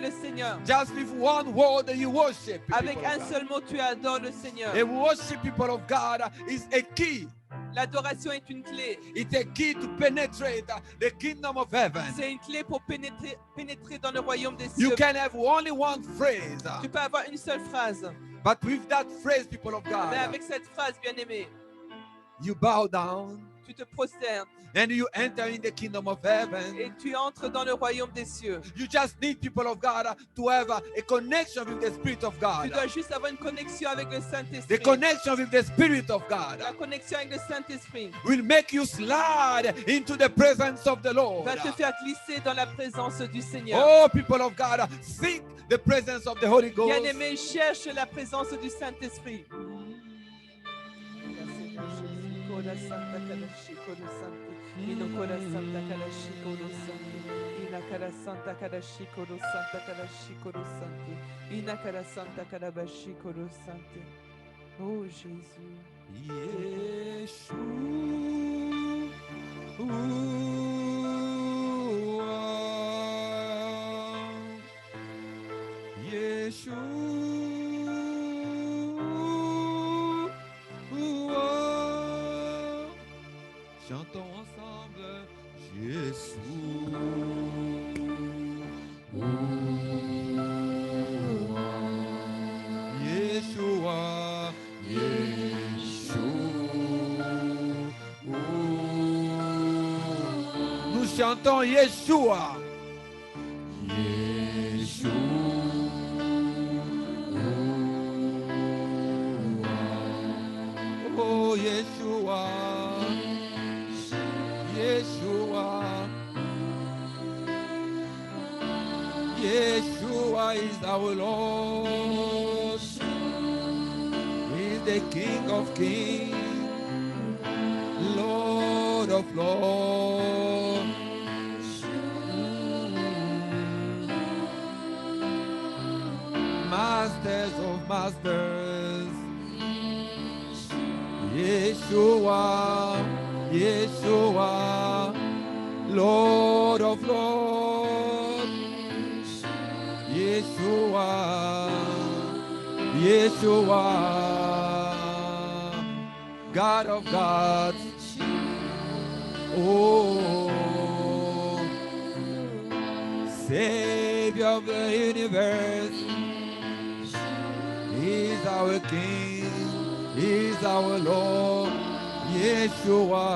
le Seigneur. Just with one word you worship. Avec people of un God. seul mot, tu adores le Seigneur. A worship, people of God, is a key. L'adoration est une clé. It's a key to penetrate the kingdom of heaven. C'est une clé pour pénétrer dans le royaume des You cieux. can have only one phrase, Tu peux avoir une seule phrase. but with that phrase, people of Mais God, avec cette phrase, bien-aimé, you bow down tu te prosternes and you enter in the kingdom of heaven. et tu entres dans le royaume des cieux. You just need, people of God, to have a connection with the Spirit of Tu God. dois juste avoir une connexion avec le The Saint-Esprit. connection with the Spirit of God La connexion avec le Saint-Esprit will make you slide into the presence of the Lord. va te faire glisser dans la présence du Seigneur. Oh, people of God, seek the presence of the Holy Ghost. Bien-aimé, cherche la présence du Saint-Esprit. Oh Jésus. Chantons ensemble Jésus. Yeshua, nous chantons Yeshua. Oh Yeshua, Yeshua, Yeshua is our Lord. He's the King of Kings, Lord of Lords. Masters of Masters. Yeshua, Yeshua, Lord of Lords. Yeshua, Yeshua, God of gods. Oh, Savior of the universe. He's our King, He's our Lord. Yeshua.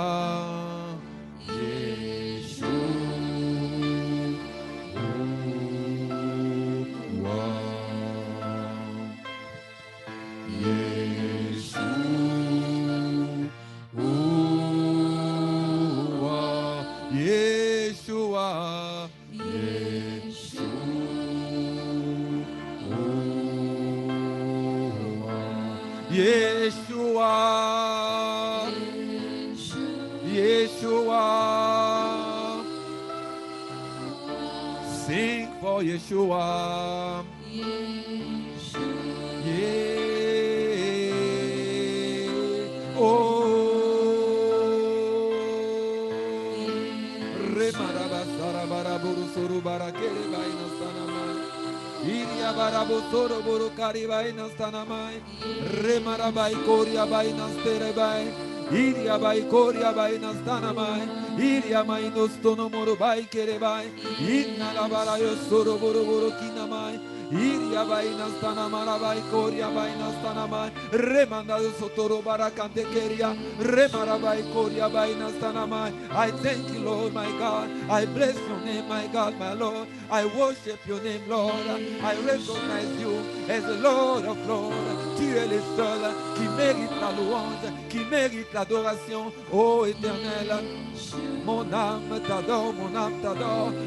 Yeshua, Yeshua, Yeshua, sing for Yeshua. Yeah. Oh, Remaraba Sarabara Burusuru Barakere Baina Sanamai. Iria Barabo Soro Burukari Baina Sanamai. Remarabai Koria Baina Sterebai. Iria Bai Koria Baina Sanamai. Iria Mainos Tonomoro Bai Kerebai. Inna la Barayo Soro Burukinamai. Iria Baina Sanamarabai Koria Baina Sanamai. Remanda Sotoro Barakante Keria. Remarabai Koria Baina Sanamai. I thank you, Lord, my God. I bless your name, my God, my Lord. I worship your name, Lord. I recognize you as the Lord of Lords. Tu es le seul qui mérite la louange, qui mérite l'adoration, ô Éternel. Mon âme t'adore,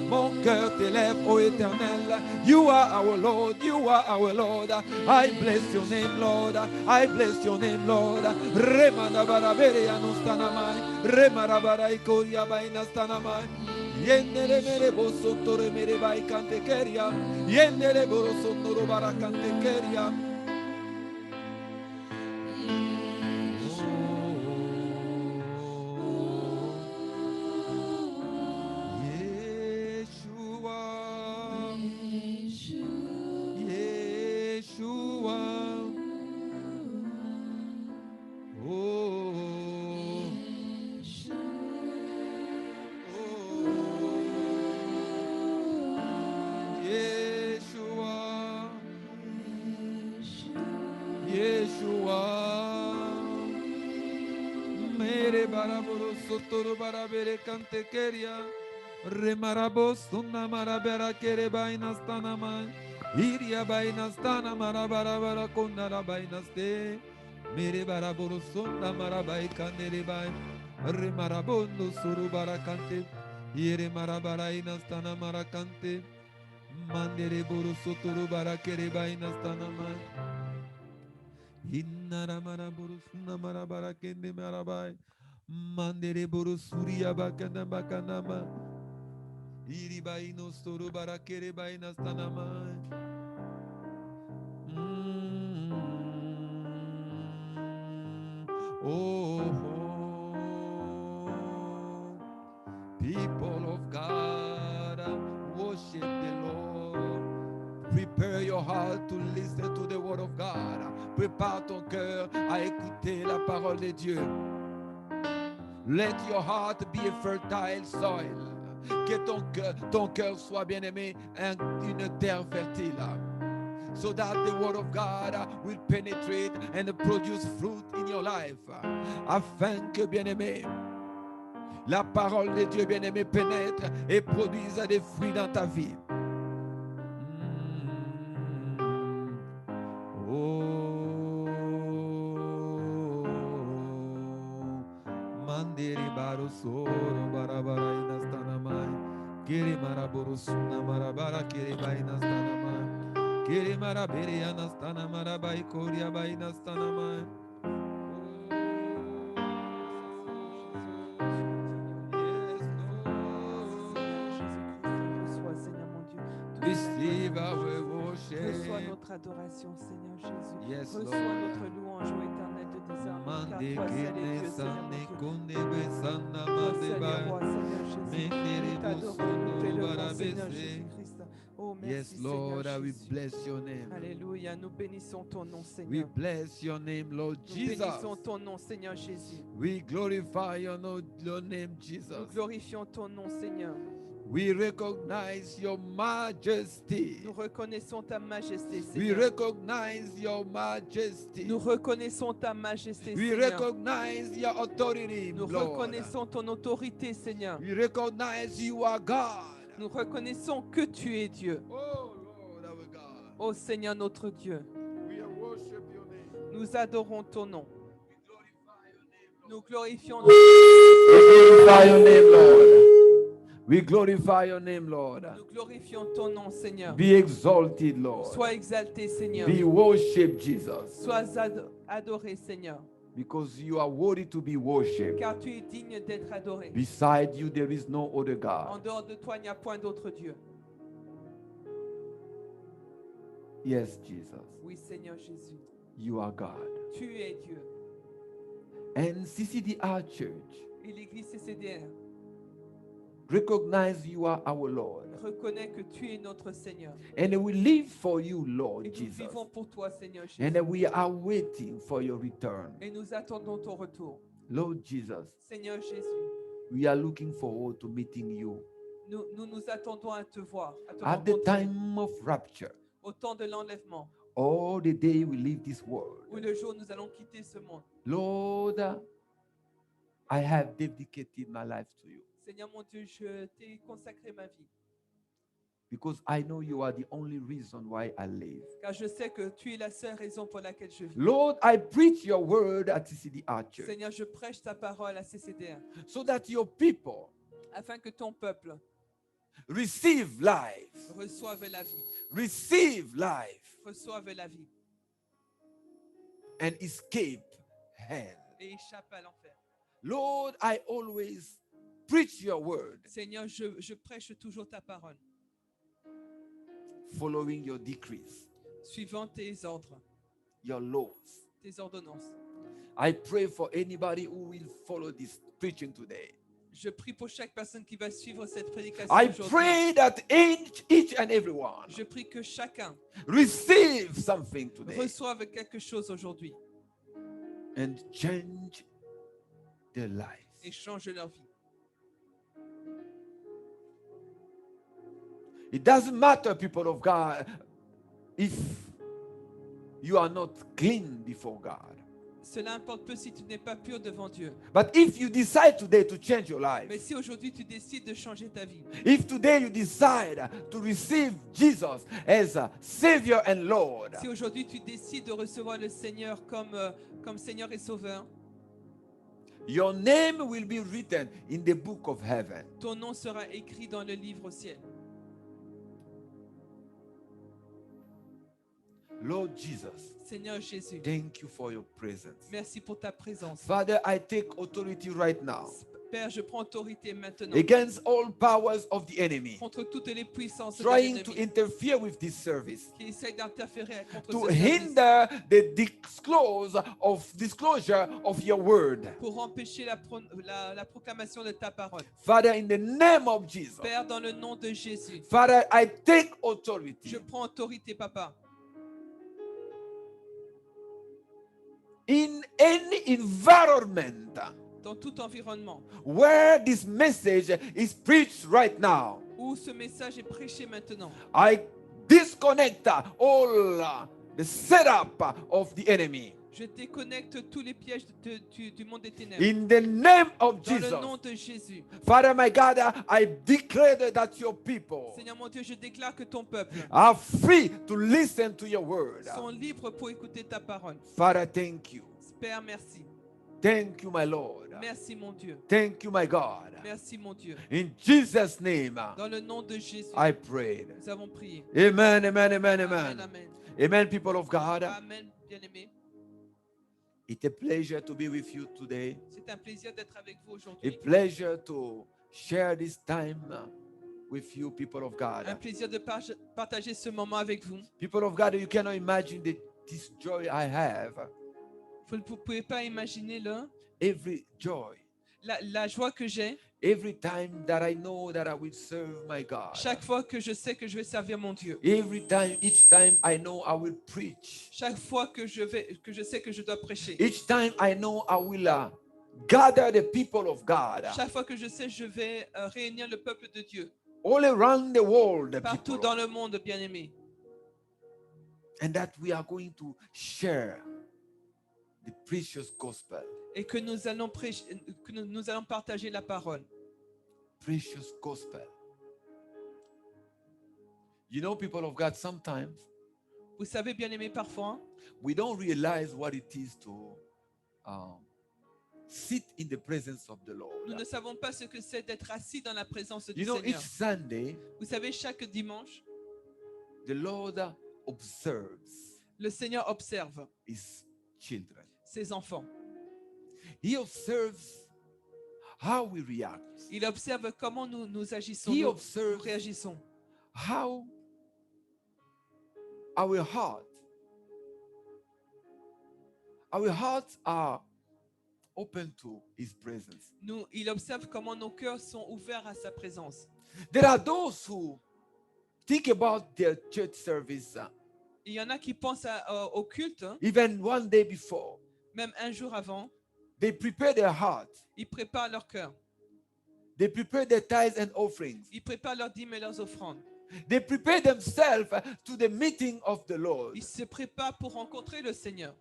mon cœur t'élève, ô Éternel. You are our Lord, you are our Lord. I bless your name, Lord. I bless your name, Lord. Remana barabere anustanamai, remarabara ikoria bainastanamai. Yendere mere bosontore mere bai cantekeria, yendere borosonoro baracantekeria. baraboro sotoro barabere kante keria. Remarabo sunna marabera kere baina stana mai. Iria baina stana marabara bara kondara baina ste. Mere baraboro sunna marabai kandere bai. Remarabondo suru barakante. Yere marabara ina stana marakante. Mandere boro sotoro barakere baina stana mai. Innara maraboro sunna marabara kende marabai. Mandere boro suria bakana bakanama. Iri baino soro barakere baina stanama. Oh, people of God, worship the Lord. Prepare your heart to listen to the word of God. Prépare ton cœur à écouter la parole de Dieu. Let your heart be a fertile soil. Que ton cœur soit bien aimé, une terre fertile. So that the word of God will penetrate and produce fruit in your life. Afin que bien aimé, la parole de Dieu bien aimé pénètre et produise des fruits dans ta vie. Mandiri baru soro barabara inastana mai. Kiri maraburu sunna marabara kiri bainastana mai. Kiri marabiri anastana marabai koria bainastana mai. Reçois, Seigneur mon Dieu. Receive our Reçois worship. notre adoration, Seigneur Jésus. Yes, Reçois Lord. notre louange, ô éternel de tes armes, car Mande toi seul est kene Dieu, Seigneur sane mon Dieu. kunde besana Toi mande seul est bai. roi, Seigneur Jésus. Mendere Nous t'adorons, nous busondoro t'élevons, barabese. Seigneur Jésus-Christ. Oh, merci, Yes, Seigneur Lord, we Jésus. bless your name. Alléluia, nous bénissons ton nom, We Seigneur. bless your name, Lord Nous Jesus. bénissons ton nom, Seigneur Jésus. We glorify your name, Nous Jesus. glorifions ton nom, Seigneur. We recognize your majesty. Nous reconnaissons ta majesté, We Seigneur. recognize your majesty. Nous reconnaissons ta majesté, We Seigneur. recognize your authority, Nous Lord. reconnaissons ton autorité, Seigneur. We recognize you are God. Nous reconnaissons que tu es Dieu. Oh, Lord, our God. Ô Seigneur notre Dieu, We worship your name. nous adorons ton nom. We glorify your name, Nous glorifions We glorify your name, Lord. We glorify your name, Lord. Nous glorifions ton nom, Seigneur. Be exalted, Lord. Sois exalté, Seigneur. Be worshipped, Jesus. Sois adoré, Seigneur. Because you are worthy to be worshipped. Car tu es digne d'être adoré. Beside you, there is no other En God. dehors de toi, il n'y a point d'autre Dieu. Yes, Jesus. Oui, Seigneur Jésus. You are God. Tu es Dieu. And CCDR Church Et l'Église CCDR recognize you are our Lord. reconnaît que tu es notre Seigneur. And we live for you, Lord Et nous Jesus. vivons pour toi, Seigneur Jésus. And we are waiting for your return. Et nous attendons ton retour. Lord Jesus, Seigneur Jésus, we are looking forward to meeting you nous attendons à te voir, à te at the rencontrer time of rapture. au temps de l'enlèvement, All the day we leave this world. où le jour où nous allons quitter ce monde. Lord, I have dedicated my life to you Seigneur mon Dieu, je t'ai consacré ma vie, because I know you are the only reason why I live. car je sais que tu es la seule raison pour laquelle je vis. Lord, I preach your word at CCDR Church Seigneur, je prêche ta parole à CCDR, so that your people afin que ton peuple receive life, reçoive la vie, receive life, reçoive la vie and escape hell. et échappe à l'enfer. Lord, I always preach your word, Seigneur, je prêche toujours ta parole, following your decrees, suivant tes ordres, your laws. tes ordonnances. I pray for anybody who will follow this preaching today. Je prie pour chaque personne qui va suivre cette prédication I aujourd'hui. pray that each and every one Je prie que chacun receive something today reçoive quelque chose aujourd'hui and change their life. et change leur vie. It doesn't matter, people of God, if you are not clean before God. Cela importe peu si tu n'es pas pur devant Dieu. But if you decide today to change your life, Mais si aujourd'hui tu décides de changer ta vie, if today you decide to receive Jesus as a Savior and Lord, si aujourd'hui tu décides de recevoir le Seigneur comme Seigneur et Sauveur, your name will be written in the book of heaven. ton nom sera écrit dans le livre au ciel. Lord Jesus, Seigneur Jésus, thank you for your presence. merci pour ta présence. Father, I take authority right now Père, je prends autorité maintenant against all powers of the enemy contre toutes les puissances de trying to l'ennemi interfere with this service, qui essayent d'interférer contre to ce service hinder the disclosure of your word. pour empêcher la proclamation de ta parole. Father, in the name of Jesus, Père, dans le nom de Jésus, Father, I take authority je prends autorité, Papa, in any environment dans tout environnement where this message is preached right now. où ce message est prêché maintenant. I disconnect all the setup of the enemy. Je déconnecte tous les pièges du monde des ténèbres. In the name of Dans le Jesus. nom de Jésus. Father, my God, I declare that your people Seigneur mon Dieu, je déclare que ton peuple are free to listen to your word. sont libres pour écouter ta parole. Father, thank you. Père, merci. Thank you, my Lord. Merci mon Dieu. Thank you, my God. Merci mon Dieu. In Jesus' name, Dans le nom de Jésus, I prayed. nous avons prié. Amen, amen, amen, Amen, amen. amen. Amen, people of God. Amen, bien-aimés. It's a pleasure to be with you today. C'est un plaisir d'être avec vous A aujourd'hui. pleasure to share this time with you, people of Un God. plaisir de partager ce moment avec vous. People of God, you cannot imagine this joy I have. Vous ne pouvez pas imaginer Every joy. la joie que j'ai Every time that I know that I will serve my God. chaque fois que je sais que je vais servir mon Dieu. Each time I know I will preach. Chaque fois que je sais que je dois prêcher. Each time I know I will gather the people of God. Chaque fois que je sais je vais réunir le peuple de Dieu. All around the world, the Partout people. dans le monde, bien-aimés. And that we are going to share the precious gospel. Et que nous allons prêcher, que nous allons partager la parole. Precious gospel. You know, people of God, sometimes Vous savez, bien-aimés, parfois, we don't realize what it is to sit in the presence of the Lord. nous ne savons pas ce que c'est d'être assis dans la présence du You know, Seigneur. each Sunday, Vous savez, chaque dimanche, the Lord observes le Seigneur observe his children. ses enfants. He observes how we react. Il observe comment nous agissons, He nous observes réagissons. how our hearts are open to his presence. Il observe comment nos cœurs sont ouverts à sa présence. There are those who think about their church service Il y en a qui pensent au culte, hein, even one day before. même un jour avant. They prepare their heart. Ils préparent leur cœur. They prepare their tithes and offerings. Ils préparent leurs dîmes et leurs offrandes. They prepare themselves to the meeting of the Lord. Ils se préparent pour rencontrer le Seigneur.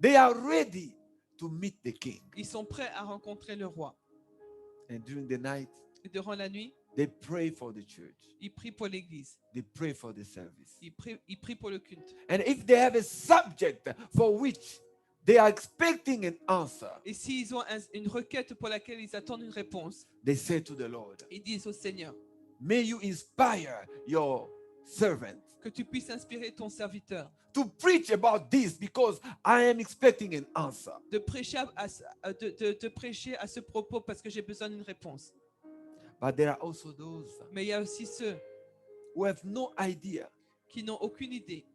They are ready to meet the King. Ils sont prêts à rencontrer le roi. And during the night, Et durant la nuit, they pray for the church. ils prient pour l'église. They pray for the service. Ils prient pour le culte. And if they have a subject for which they are expecting an answer, Et s'ils ont une requête pour laquelle ils attendent une réponse, they say to the Lord, ils disent au Seigneur, may you inspire your servant que tu puisses inspirer ton serviteur to preach about this because I am expecting an answer. de prêcher de prêcher à ce propos parce que j'ai besoin d'une réponse. But there are also those Mais il y a aussi ceux who have no idea qui n'ont aucune idée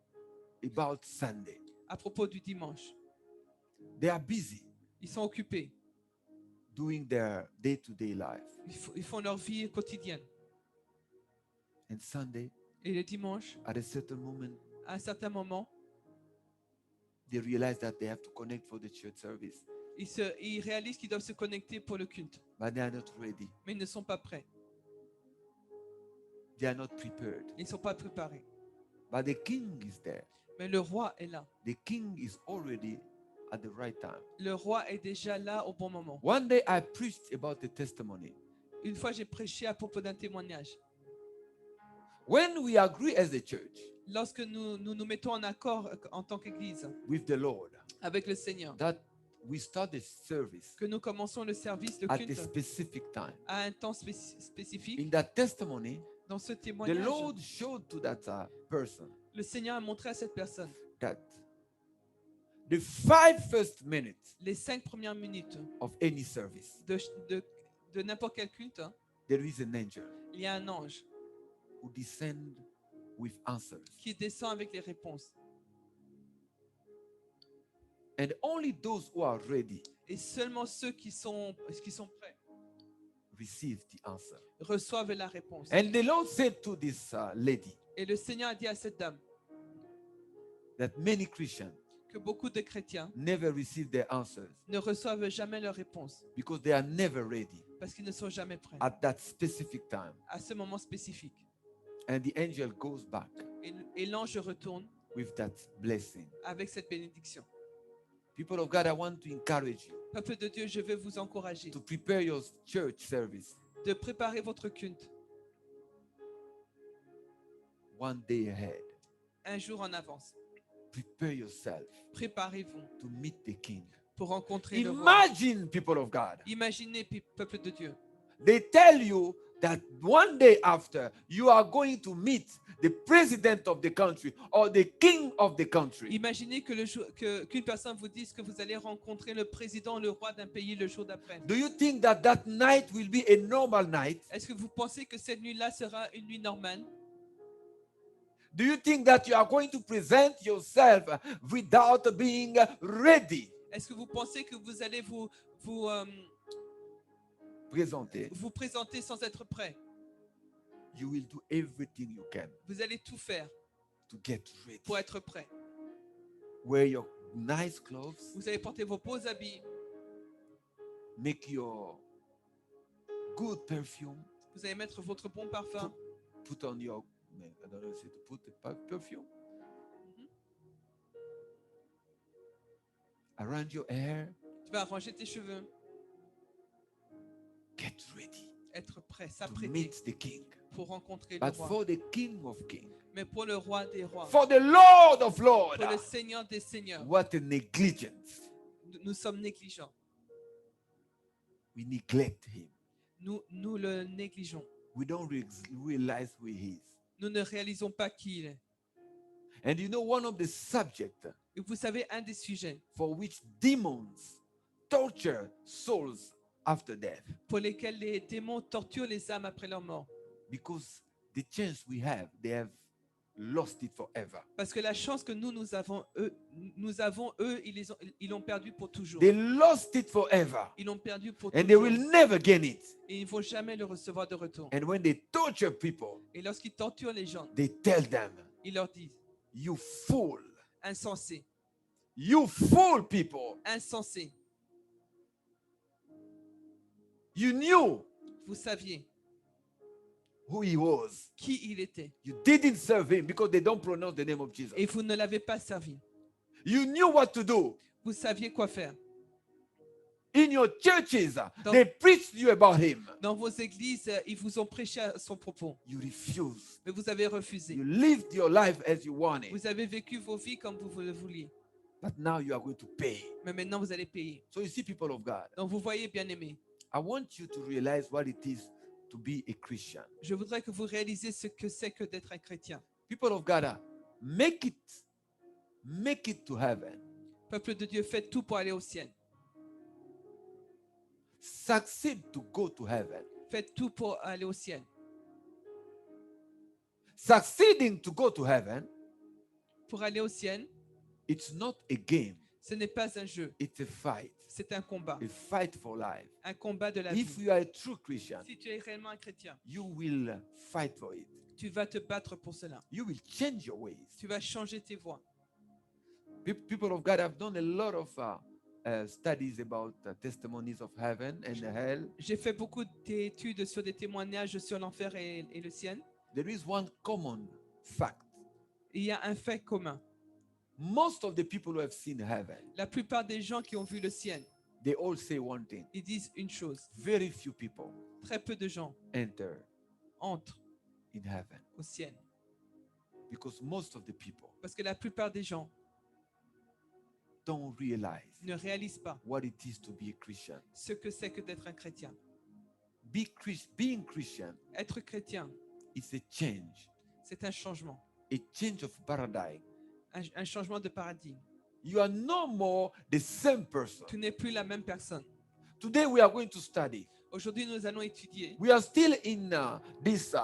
about Sunday. à propos du dimanche. They are busy Ils sont occupés. doing their day-to-day life. Ils font leur vie quotidienne. And Sunday, Et le dimanche, at a certain moment, à un certain moment, they realize that they have to connect for the church service, ils réalisent qu'ils doivent se connecter pour le culte. but they are not ready. Mais ils ne sont pas prêts. They are not prepared. Ils ne sont pas préparés. But the King is there. Mais le roi est là. The king is already at the right time. Le roi est déjà là au bon moment. One day I preached about the testimony. Une fois, j'ai prêché à propos d'un témoignage. When we agree as a church Lorsque nous mettons en accord en tant qu'Église with the Lord avec le Seigneur, that we start the service que nous commençons le service, le at a culte, specific time. à un temps spécifique, In that testimony, dans ce the témoignage, Lord showed to that person le Seigneur a montré à cette personne that the 5 first minutes les 5 premières minutes of any service, de n'importe quel culte, there is an angel il y a un ange who descend with answers. qui descend avec les réponses. And only those who are ready Et seulement ceux qui sont prêts receive the answer. reçoivent la réponse. And the Lord said to this lady Et le Seigneur a dit à cette dame that many Christians que beaucoup de chrétiens never receive their answers ne reçoivent jamais leur réponse because they are never ready parce qu'ils ne sont jamais prêts at that specific time. à ce moment spécifique. And the angel goes back Et l'ange retourne with that blessing. avec cette bénédiction. People of God, I want to encourage you Peuple de Dieu, je vais vous encourager to prepare your church service de préparer votre culte one day ahead. un jour en avance. Prepare yourself Préparez-vous to meet the King. pour rencontrer le roi. Imagine, people of God, Imaginez, peuple de Dieu, they tell you that one day after you are going to meet the president of the country or the king of the country. imaginez qu'une personne vous dise que vous allez rencontrer le président, le roi d'un pays le jour d'après. Do you think that that night will be a normal night? Est-ce que vous pensez que cette nuit-là sera une nuit normale? Do you think that you are going to present yourself without being ready? Est-ce que vous pensez que vous allez vous présenter sans être prêt? You will do everything you can Vous allez tout faire to get ready. pour être prêt. Wear your nice clothes, Vous allez porter vos beaux habits. make your good perfume, Vous allez mettre votre bon parfum. put on your, I don't know if to put the perfume, around your hair, Tu vas arranger tes cheveux. get ready Être prêt, to s'apprêter meet the King. pour rencontrer le But roi. for the King of Kings, Mais pour le roi des rois, for the Lord of Lords, pour le Seigneur des seigneurs, what a negligence. nous sommes négligents. We neglect him. Nous le négligeons. We don't realize who he is. Nous ne réalisons pas qui il est. And you know, one of the subjects Et vous savez, un des sujets for which demons torture souls after death, pour lesquels les démons torturent les âmes après leur mort. because the chance we have, they have lost it forever. Parce que la chance que nous avons, eux, ils l'ont perdu pour toujours. They lost it forever, Ils l'ont perdu pour and they toujours. will never gain it. Et ils ne vont jamais le recevoir de retour. And when they torture people, Et lorsqu'ils torturent les gens, they tell them, ils leur disent you fool, insensé, you fool people. insensé. You knew Vous saviez who he was. qui il était. You didn't serve him because they don't pronounce the name of Jesus. Et vous ne l'avez pas servi. You knew what to do. Vous saviez quoi faire. In your churches, they preached you about him. Dans vos églises, ils vous ont prêché à son propos. You refused. Mais vous avez refusé. You lived your life as you wanted. Vous avez vécu vos vies comme vous le vouliez. But now you are going to pay. Mais maintenant, vous allez payer. So you see, people of God, Donc, vous voyez, bien-aimés, I want you to realize what it is to be a Christian. je voudrais que vous réalisiez ce que c'est que d'être un chrétien. People of God, make it to heaven. Peuple de Dieu, faites tout pour aller au ciel. Succeed to go to heaven. Faites tout pour aller au ciel. Succeeding to go to heaven, Pour aller au ciel, it's not a game, ce n'est pas un jeu, it's a fight. c'est un combat. A fight for life. Un combat de la If vie. you are a true Christian, Si tu es réellement un chrétien, you will fight for it. tu vas te battre pour cela. You will change your ways. Tu vas changer tes voies. People of God have done a lot of studies about testimonies of heaven and hell. J'ai fait beaucoup d'études sur des témoignages sur l'enfer et le ciel. There is one common fact. Il y a un fait commun. most of the people who have seen heaven, La plupart des gens qui ont vu le ciel, they all say one thing. ils disent une chose. Very few people Très peu de gens enter entrent in heaven au ciel. because most of the people Parce que la plupart des gens don't realize ne réalisent pas what it is to be a Christian. ce que c'est que d'être un chrétien. Being Christian Être chrétien, is a change c'est un changement. of paradigm. Un changement de paradigme. You are no more the same person. Tu n'es plus la même personne. Today we are going to study. Aujourd'hui, nous allons étudier. We are still in this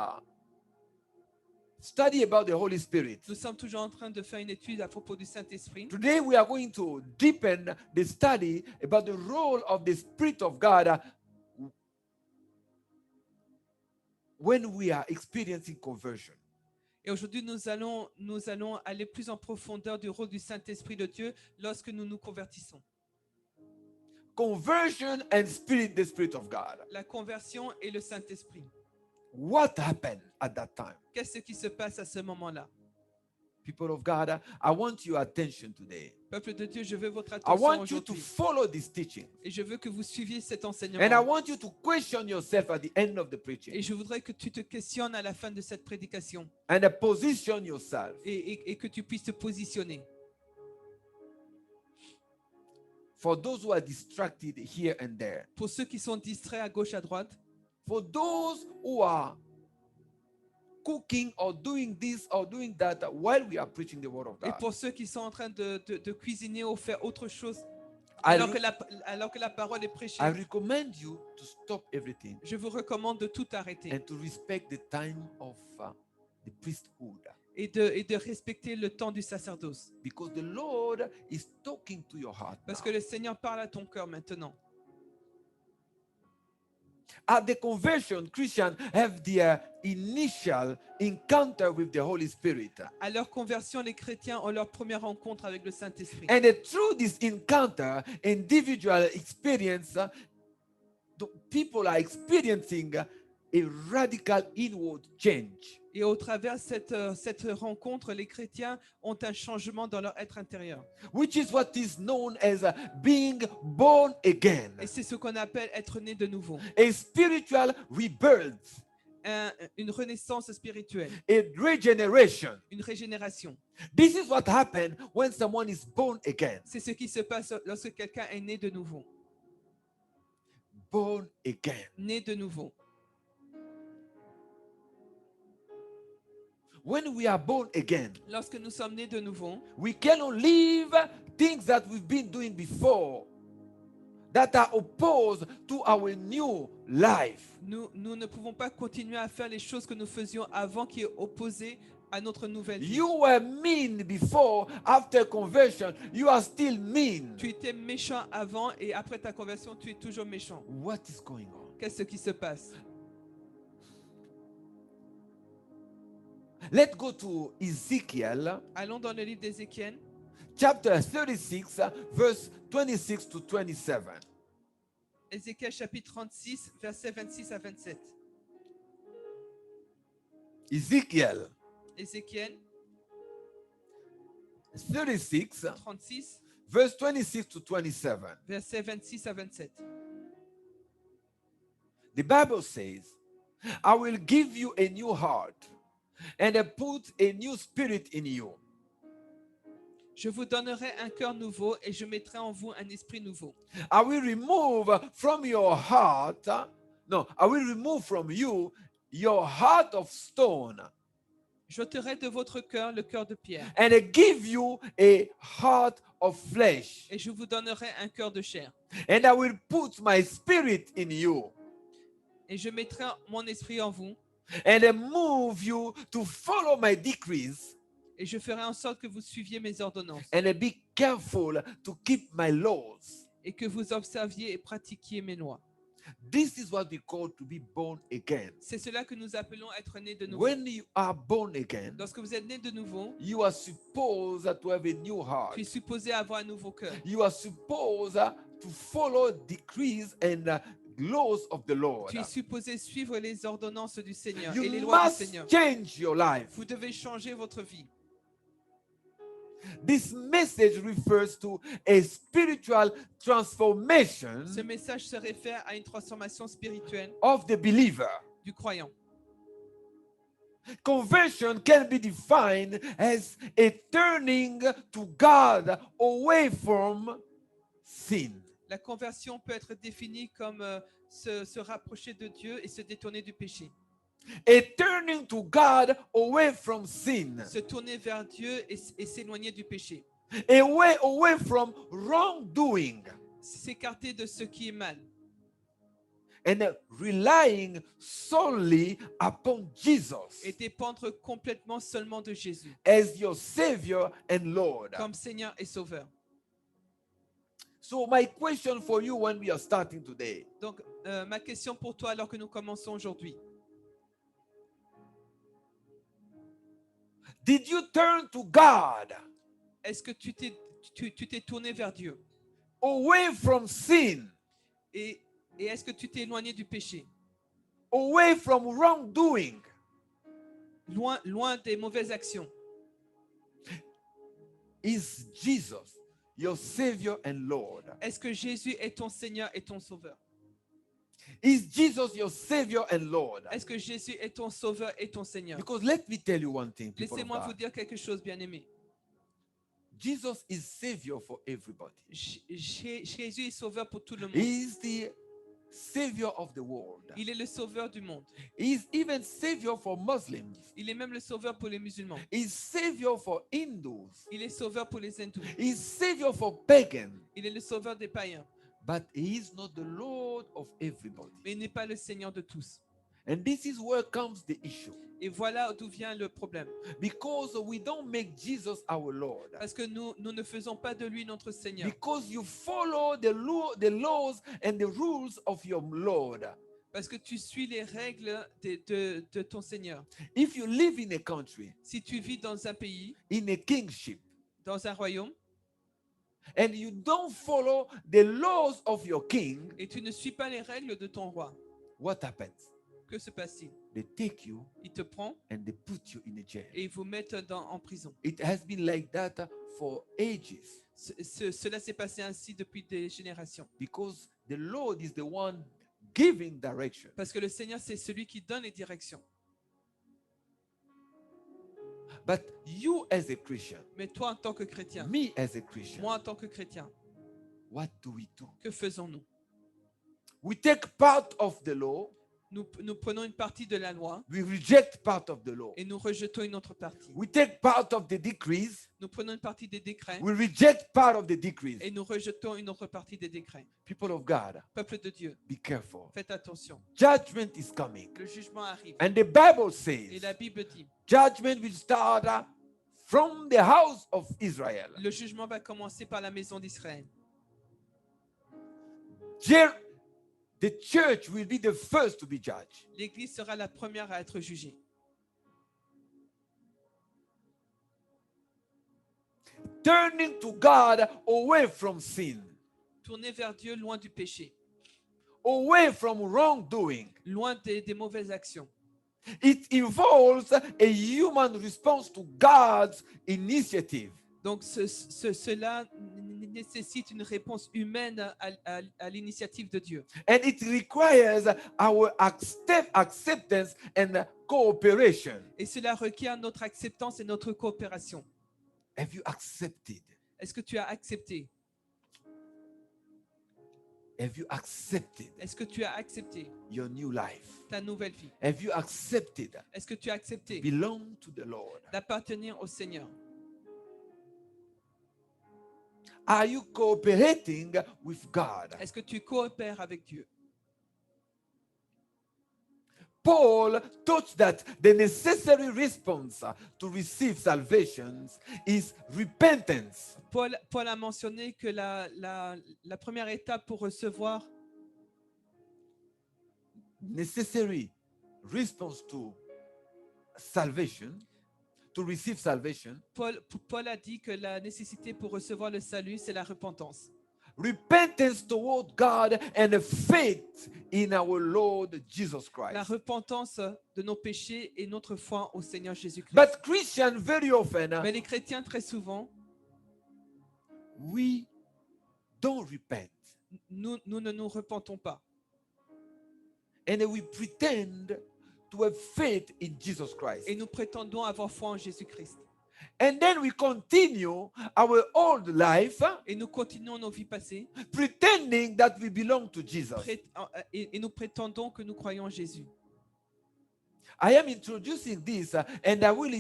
study about the Holy Spirit. Nous sommes toujours en train de faire une étude à propos du Saint-Esprit. Today we are going to deepen the study about the role of the Spirit of God when we are experiencing conversion. Et aujourd'hui, nous allons aller plus en profondeur du rôle du Saint-Esprit de Dieu lorsque nous nous convertissons. Conversion and spirit, the Spirit of God. La conversion et le Saint-Esprit. What happened at that time? Qu'est-ce qui se passe à ce moment-là? People of God, I want your attention today. Peuple de Dieu, je veux votre I attention want you to aujourd'hui. follow this teaching. Et je veux que vous suiviez cet And I enseignement. want you to question yourself at the end of the preaching. Et je voudrais que tu te questionnes à la fin de cette prédication. And position yourself. Et que tu puisses te positionner. For those who are distracted here and there. Pour ceux qui sont distraits à gauche, à droite. For those who are cooking or doing this or doing that while we are preaching the word of Et God. pour ceux qui sont en train de cuisiner ou faire autre chose, I alors que la parole est prêchée, recommend you to stop everything je vous recommande de tout arrêter and to respect the time of the priesthood. et de respecter le temps du sacerdoce. Because the Lord is talking to your heart. Parce now. que le Seigneur parle à ton cœur maintenant. At the conversion, Christians have their initial encounter with the Holy Spirit. À leur conversion, les chrétiens ont leur première rencontre avec le Saint-Esprit. And through this encounter, individual experience, the people are experiencing a radical inward change. Et au travers de cette rencontre, les chrétiens ont un changement dans leur être intérieur. Which is what is known as being born again. Et c'est ce qu'on appelle être né de nouveau. A spiritual rebirth, Une renaissance spirituelle, a regeneration. une régénération. This is what happened when someone is born again. C'est ce qui se passe lorsque quelqu'un est né de nouveau. Born again. Né de nouveau. When we are born again, Lorsque nous sommes nés de nouveau, we cannot leave things that we've been doing before that are opposed to our new life. nous ne pouvons pas continuer à faire les choses que nous faisions avant qui est opposé à notre nouvelle vie. You were mean before, after conversion, you are still mean. Tu étais méchant avant et après ta conversion, tu es toujours méchant. What is going on? Qu'est-ce qui se passe? Let's go to Ezekiel Allons dans le livre d'Ézéchiel, chapter 36, verse 26 to 27. Ézéchiel chapitre 36, versets 26 à 27. Ezekiel Ézéchiel 36, 36, verse 26 to 27. versets 26 à 27. The Bible says, I will give you a new heart and I put a new spirit in you. Je vous donnerai un cœur nouveau et je mettrai en vous un esprit nouveau. I will remove from your heart, I will remove from you your heart of stone J'ôterai de votre cœur le cœur de pierre and I give you a heart of flesh. et je vous donnerai un cœur de chair. And I will put my spirit in you Et je mettrai mon esprit en vous and I move you to follow my decrees et je ferai en sorte que vous suiviez mes ordonnances and I be careful to keep my laws. et que vous observiez et pratiquiez mes lois. This is what we call to be born again. C'est cela que nous appelons être né de nouveau. When you are born again, Lorsque vous êtes né de nouveau, you are supposed to have a new heart. tu es supposé avoir un nouveau cœur. You are supposed to follow decrees and laws of the Lord. Tu es supposé suivre les ordonnances du Seigneur You et les lois du must Seigneur. change your life. Vous devez changer votre vie. This message refers to a spiritual transformation Ce message se réfère à une transformation spirituelle of the believer. du croyant. Conversion can be defined as a turning to God away from sin. La conversion peut être définie comme se rapprocher de Dieu et se détourner du péché. A turning to God away from sin. Se tourner vers Dieu et s'éloigner du péché. Away from wrongdoing. S'écarter de ce qui est mal. And relying solely upon Jesus Et dépendre complètement seulement de Jésus. as your Savior and Lord. Comme Seigneur et Sauveur. So my question for you when we are starting today, Donc, ma question pour toi alors que nous commençons aujourd'hui. did you turn to God Est-ce que tu t'es tourné vers Dieu? away from sin, Et est-ce que tu t'es éloigné du péché? away from wrongdoing? Loin des mauvaises actions. Is Jesus your Savior and Lord? Est-ce que Jésus est ton Seigneur et ton Sauveur? Is Jesus your Savior and Lord? Est-ce que Jésus est ton Sauveur et ton Seigneur? Because let me tell you one thing, people of Laissez-moi vous God. dire quelque chose, bien-aimé. Jesus is Savior for everybody. Jésus est Sauveur pour tout le monde. He is the Savior of the world. Il est le Sauveur du monde. He is even Savior for Muslims. Il est même le Sauveur pour les musulmans. He is Savior for Hindus. Il est Sauveur pour les hindous. He is Savior for pagans. Il est le Sauveur des païens. But He is not the Lord of everybody. Mais il n'est pas le Seigneur de tous. And this is where comes the issue. Et voilà d'où vient le problème. Because we don't make Jesus our Lord. Parce que nous ne faisons pas de lui notre Seigneur. Because you follow the laws and the rules of your Lord. Parce que tu suis les règles de ton Seigneur. If you live in a country, Si tu vis dans un pays, in a kingship, dans un royaume, and you don't follow the laws of your king, et tu ne suis pas les règles de ton roi, what happens? que se passe-t-il? They take you Il te prend and they put you in a jail. et il vous met en prison. It has been like that for ages Cela s'est passé ainsi depuis des générations. because the Lord is the one giving direction. Parce que le Seigneur, c'est celui qui donne les directions. But you as a Christian, Mais toi, en tant que chrétien, me as a Christian, moi, en tant que chrétien, what do we do? que faisons-nous? We take part of the law, Nous prenons une partie de la loi we reject part of the law. et nous rejetons une autre partie. We take part of the decrees, Nous prenons une partie des décrets we reject part of the decrees. et nous rejetons une autre partie des décrets. People of God, Peuple de Dieu, be careful. faites attention. Judgment is coming. Le jugement arrive. And the Bible Et says la Bible dit, judgment will start from the house of Israel. le jugement va commencer par la maison d'Israël. The church will be the first to be judged. L'Église sera la première à être jugée. Turning to God away from sin, Tourner vers Dieu loin du péché, away from wrongdoing. loin des mauvaises actions. It involves a human response to God's initiative. Donc cela nécessite une réponse humaine à l'initiative de Dieu. And it requires our acceptance and cooperation. Et cela requiert notre acceptance et notre coopération. Have you accepted? Est-ce que tu as accepté? Have you accepted Est-ce que tu as accepté your new life? ta nouvelle vie? Have you accepted Est-ce que tu as accepté belong to the Lord? d'appartenir au Seigneur? Are you cooperating with God? Est-ce que tu coopères avec Dieu? Paul taught that the necessary response to receive salvation is repentance. Paul a mentionné que la première étape pour recevoir Necessary response to salvation, to receive salvation, Paul a dit que la nécessité pour recevoir le salut, c'est la repentance. repentance toward God and faith in our Lord Jesus La Christ. repentance de nos péchés et notre foi au Seigneur Jésus-Christ. But Christians very often Mais les chrétiens, très souvent, we don't repent. Nous ne nous repentons pas. And we pretend to have faith in Jesus Christ. Et nous prétendons avoir foi en Jésus-Christ. And then we continue our old life Et nous continuons nos vies passées. pretending that we belong to Jesus. Et nous prétendons que nous croyons en Jésus. I am introducing this and I will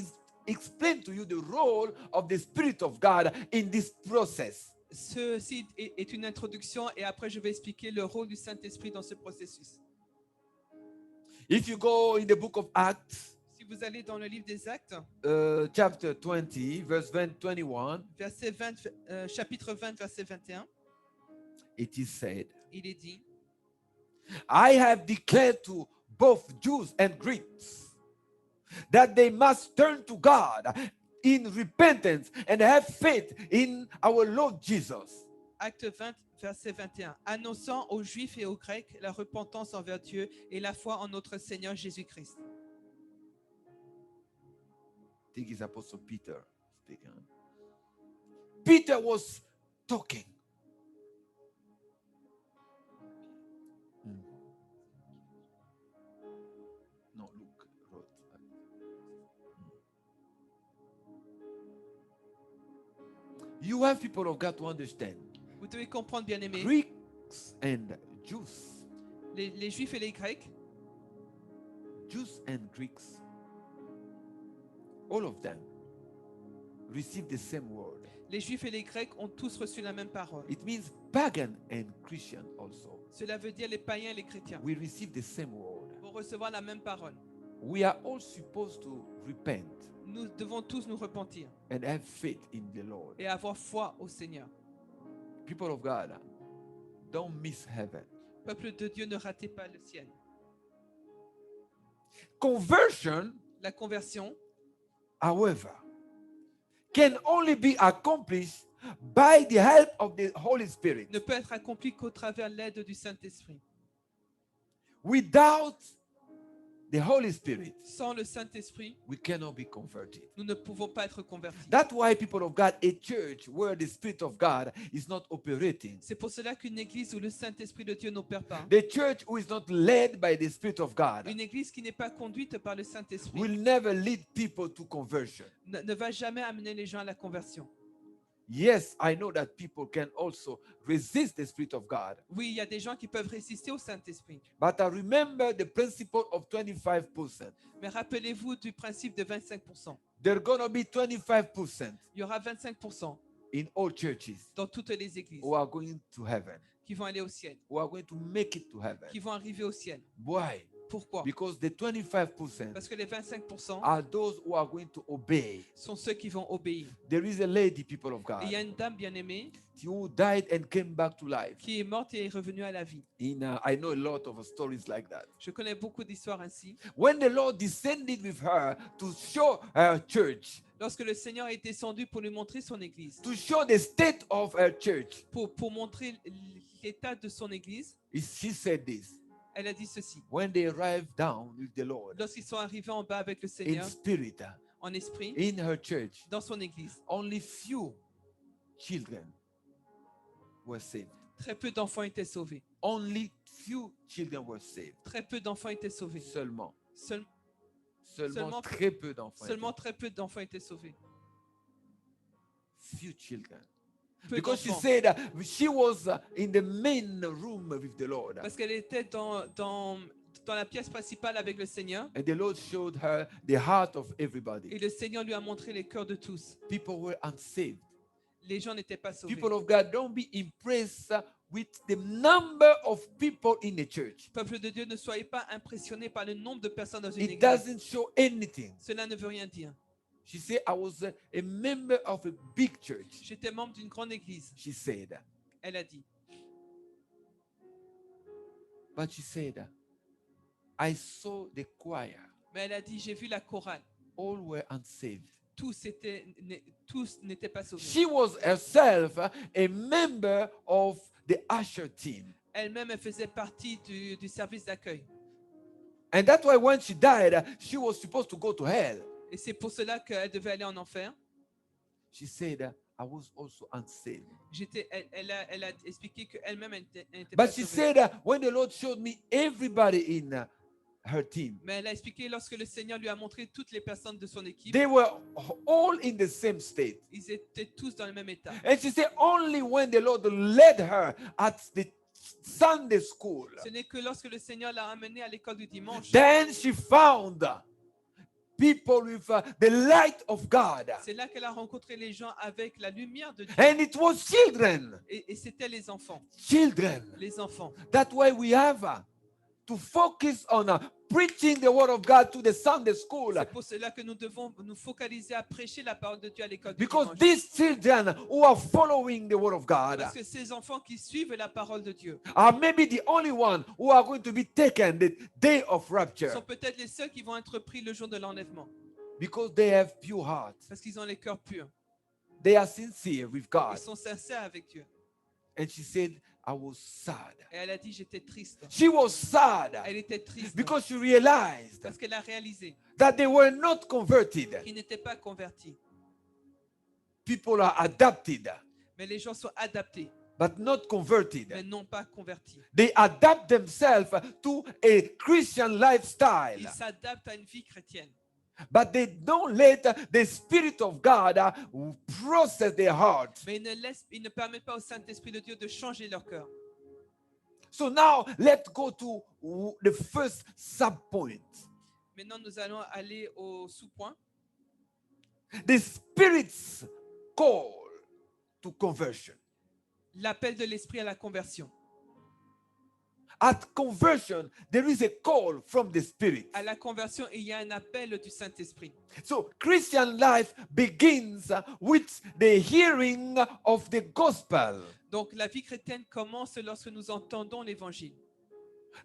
explain to you the role of the Spirit of God in this process. Ceci est une introduction et après je vais expliquer le rôle du Saint-Esprit dans ce processus. If you go in the book of Acts, Si vous allez dans le livre des Actes, chapter 20, verse 21, verset 20, chapitre 20, verset 21, it is said, il est dit, I have declared to both Jews and Greeks that they must turn to God in repentance and have faith in our Lord Jesus. Acte 20, verset 21, annonçant aux Juifs et aux Grecs la repentance envers Dieu et la foi en notre Seigneur Jésus-Christ. I think it's Apostle Peter speaking. Peter was talking. No, Luke wrote. You have people of God to understand. Vous devez comprendre, bien-aimés, Greeks and Jews. les Juifs et les Grecs, Jews and Greeks. All of them receive the same word. les Juifs et les Grecs ont tous reçu la même parole. It means pagan and Christian also. Cela veut dire les païens et les chrétiens We receive the same word. vont recevoir la même parole. We are all supposed to repent Nous devons tous nous repentir and have faith in the Lord. et avoir foi au Seigneur. People of God, don't miss heaven. Peuple de Dieu, ne ratez pas le ciel. Conversion, La conversion, however, can only be accomplished by the help of the Holy Spirit. ne peut être accomplie qu'au travers de l'aide du Saint-Esprit. Without the Holy Spirit, Sans le Saint-Esprit, we cannot be converted. nous ne pouvons pas être convertis. That's why, people of God, a church where the Spirit of God is not operating, C'est pour cela qu'une église où le Saint-Esprit de Dieu n'opère pas, the church who is not led by the Spirit of God, une église qui n'est pas conduite par le Saint-Esprit will never lead people to conversion. ne va jamais amener les gens à la conversion. Yes, I know that people can also resist the Spirit of God. Oui, il y a des gens qui peuvent résister au Saint-Esprit. But I remember the principle of 25%. Mais rappelez-vous du principe de 25%. There's going to be 25% Il y aura 25% in all churches dans toutes les églises who are going to heaven, qui vont aller au ciel, who are going to make it to heaven. qui vont arriver au ciel. Why? Pourquoi? Because the 25% Parce que les 25% are those who are going to obey. sont ceux qui vont obéir. There is a lady, people of Et il y a God, une dame bien-aimée who died and came back to life. qui est morte et est revenue à la vie. I know a lot of stories like that. Je connais beaucoup d'histoires ainsi. When the Lord descended with her to show her church, Lorsque le Seigneur est descendu pour lui montrer son église, to show the state of her church, pour montrer l'état de son église, she said this. elle a dit ceci. When they arrived down with the Lord Lorsqu'ils sont arrivés en bas avec le in Seigneur, spirit, en esprit, in her church, dans son église, only few children were saved. très peu d'enfants étaient sauvés. Only few children were saved. Très peu d'enfants étaient sauvés. Seulement Seulement très peu d'enfants. très peu d'enfants étaient sauvés. Few children. Peu Because she d'enfants. said she was in the main room with the Lord. Parce qu'elle était dans la pièce principale avec le Seigneur And the Lord showed her the heart of et everybody. le Seigneur lui a montré les cœurs de tous. People were unsaved. Les gens n'étaient pas sauvés. People of God, don't be impressed with the number of people in the church. Peuple de Dieu, ne soyez pas impressionnés par le nombre de personnes dans une It église. doesn't show anything. Cela ne veut rien dire. She said, I was a member of a big church. J'étais membre d'une grande église. She said, Elle a dit. but she said, I saw the choir. Mais elle a dit, j'ai vu la chorale. All were unsaved. Tous n'étaient pas sauvés. She was herself a member of the usher team. Elle-même, elle faisait partie du service d'accueil. And that's why when she died, she was supposed to go to hell. Et c'est pour cela qu'elle devait aller en enfer. she said, I was also unsaved. Elle a expliqué qu'elle-même, elle n'était pas But she sauvée. said, when the Lord showed me everybody in her team, Mais elle a expliqué lorsque le Seigneur lui a montré toutes les personnes de son équipe, they were all in the same state. ils étaient tous dans le même état. And she said, only when the Lord led her at the Sunday school, Ce n'est que lorsque le Seigneur l'a amenée à l'école du dimanche, then she found people with the light of God. c'est là qu'elle a rencontré les gens avec la lumière de Dieu. And it was children, Et c'était les enfants. children. Les enfants. That's why we have to focus on preaching the word of God to the Sunday school. C'est pour cela que nous devons nous focaliser à prêcher la parole de Dieu à l'école du Because dimanche. these children who are following the word of God Parce que ces enfants qui suivent la parole de Dieu are maybe the only one who are going to be taken the day of rapture, sont peut-être les seuls qui vont être pris le jour de l'enlèvement. because they have pure hearts. Parce qu'ils ont les cœurs purs. They are sincere with God. Ils sont sincères avec Dieu. And she said, I was sad. Et elle a dit, j'étais triste. She was sad Elle était triste because she realized parce qu'elle a réalisé that they were not converted. qu'ils n'étaient pas convertis. People are adapted, Mais les gens sont adaptés, but not mais converted. non pas convertis. They adapt themselves to a Christian Ils lifestyle, s'adaptent à une vie chrétienne. but they don't let the Spirit of God process their heart. Mais ils ne permettent pas au Saint-Esprit de Dieu de changer leur cœur. So now let's go to the first sub-point. Maintenant, nous allons aller au sous-point. The Spirit's call to conversion. L'appel de l'Esprit à la conversion. At conversion, there is a call from the Spirit. À la conversion, il y a un appel du Saint-Esprit. So Christian life begins with the hearing of the gospel. Donc, la vie chrétienne commence lorsque nous entendons l'Évangile,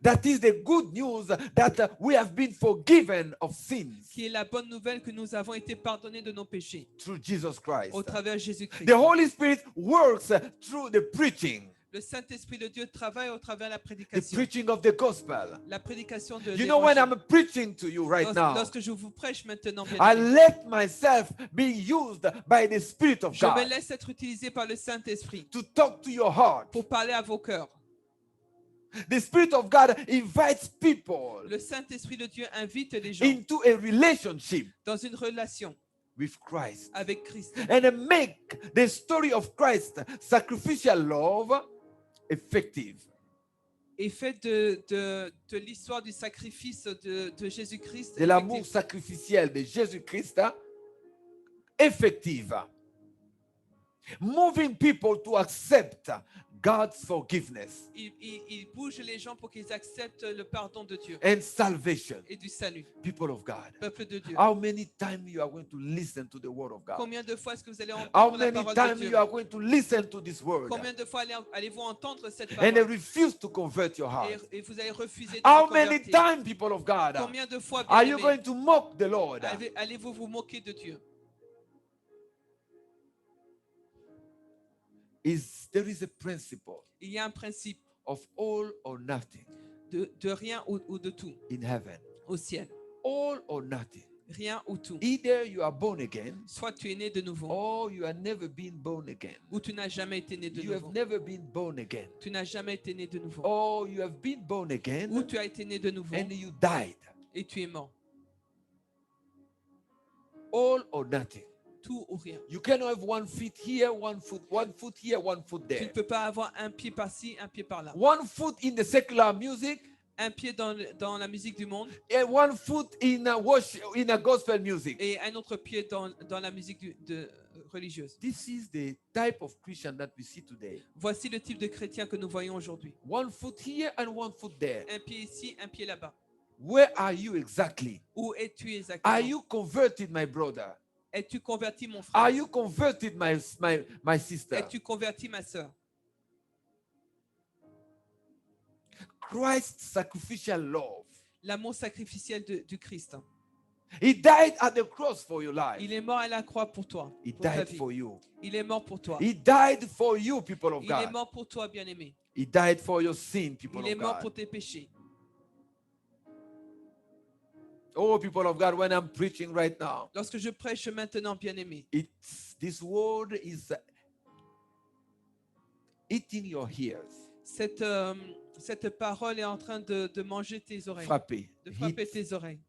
That is the good news that we have been forgiven of sins qui est la bonne nouvelle que nous avons été pardonnés de nos péchés through Jesus Christ. au travers de Jésus-Christ. The Holy Spirit works through the preaching Le Saint-Esprit de Dieu travaille au travers de la the prédication. preaching of the gospel. La prédication de You know, when l'Évangile. I'm preaching to you right now, Lorsque je vous prêche maintenant, bien I aimés, let myself be used by the Spirit of je me God laisse être utilisé par le Saint-Esprit to talk to your heart. pour parler à vos cœurs. The Spirit of God invites people Le Saint-Esprit de Dieu invite les gens into a relationship dans une relation with Christ avec Christ and make the story of Christ's sacrificial love effective. et fait de l'histoire du sacrifice de Jésus-Christ De l'amour effective. sacrificiel de Jésus-Christ effective. Moving people to accept God's forgiveness Il bouge les gens pour qu'ils acceptent le pardon de Dieu and salvation. et du salut. People of God, Peuple de Dieu. how many times you are going to listen to the word of God? Combien de fois est-ce que vous allez How entendre la many parole de times Dieu? you are going to listen to this word Combien de fois allez-vous entendre cette and parole refuse to convert your heart? et vous allez refuser de How vous many convertir? times, people of God, Combien de fois, are you bien-aimés, going to mock the Lord? allez-vous vous moquer de Dieu? There is a principle Il y a un principe of all or nothing de rien ou de tout in heaven. au ciel. All or nothing. Rien ou tout. Either you are born again Soit tu es né de nouveau or you have never been born again. ou tu n'as jamais été né de You have nouveau. never been born again. Tu n'as jamais été né de nouveau. Or you have been born again Ou tu as été né de nouveau and you died. et tu es mort. All or nothing. Tout ou rien. You cannot have one foot here, one foot here, one foot Tu ne there. peux pas avoir un pied par-ci, un pied par-là. One foot in the secular music Un pied dans la musique du monde and one foot in worship, in a gospel music. et un autre pied dans la musique religieuse. This is the type of Christian that we see today. Voici le type de chrétien que nous voyons aujourd'hui. One foot here and one foot there. Un pied ici, un pied là-bas. Where are you exactly? Où es-tu Are exactement? you converted, my brother? Es-tu converti, mon Are frère? you converted, my sister? Es-tu converti, ma sœur? Christ's sacrificial love. L'amour sacrificiel du Christ. He died at the cross for your life. Il est mort à la croix pour toi. He Pour ta died vie. for you. Il est mort pour toi. He died for you, people of Il est God. mort pour toi, bien-aimé. He died for your sin, people Il est of mort pour God. tes péchés. Oh, people of God, when I'm preaching right now, Lorsque je prêche maintenant, bien-aimé, it's this word is eating your ears. Cette parole est en train de manger tes oreilles, Frapper. de frapper Hit. tes oreilles.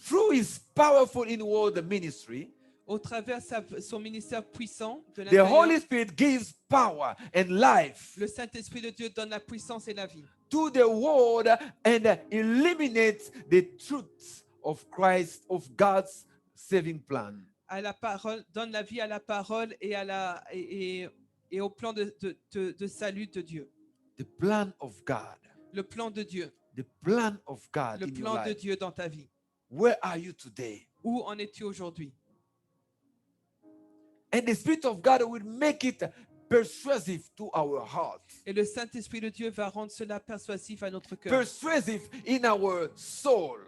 Through his powerful inward ministry, Au travers son ministère puissant de the l'intérieur, Holy Spirit gives power and life le Saint-Esprit de Dieu donne la puissance et la vie to the word and eliminates the truths of Christ, of God's saving plan. à la parole, donne la vie à la parole et et au plan de salut de Dieu. The plan of God. Le plan de Dieu, The plan of God le in your plan de life. Dieu dans ta vie. Where are you today? Où en es-tu aujourd'hui? And the Spirit of God will make it persuasive to our heart, Et le Saint-Esprit de Dieu va rendre cela persuasif à notre cœur. persuasive in our soul.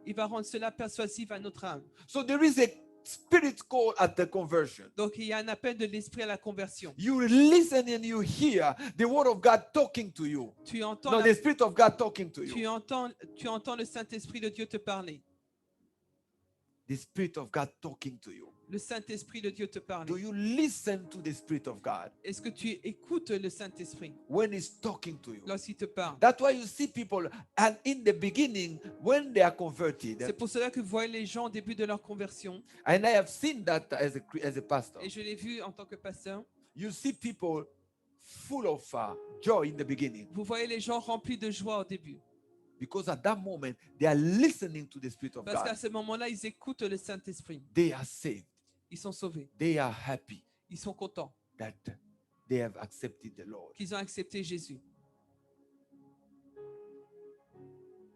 Il va rendre cela persuasif à notre âme. So there is a spirit call at the conversion. Donc il y a un appel de l'Esprit à la conversion. You listen and you hear the word of God talking to you. Tu entends, No, the Spirit of God talking to tu you. entends le Saint-Esprit de Dieu te parler. The Spirit of God talking to you. Le Saint-Esprit de Dieu te Do parler. you listen to the Spirit of God Est-ce que tu écoutes le Saint-Esprit when He's talking to you? lorsqu'il te parle? That's why you see people, and in the beginning, when they are converted, C'est pour cela que vous voyez les gens au début de leur conversion, and I have seen that as a pastor, et je l'ai vu en tant que pasteur, you see people full of joy in the beginning vous voyez les gens remplis de joie au début. because at that moment they are listening to the Spirit of Parce qu'à God. ce moment-là, ils écoutent le Saint-Esprit. They are saved. Ils sont sauvés. They are happy Ils sont contents that they have accepted the Lord. qu'ils ont accepté Jésus.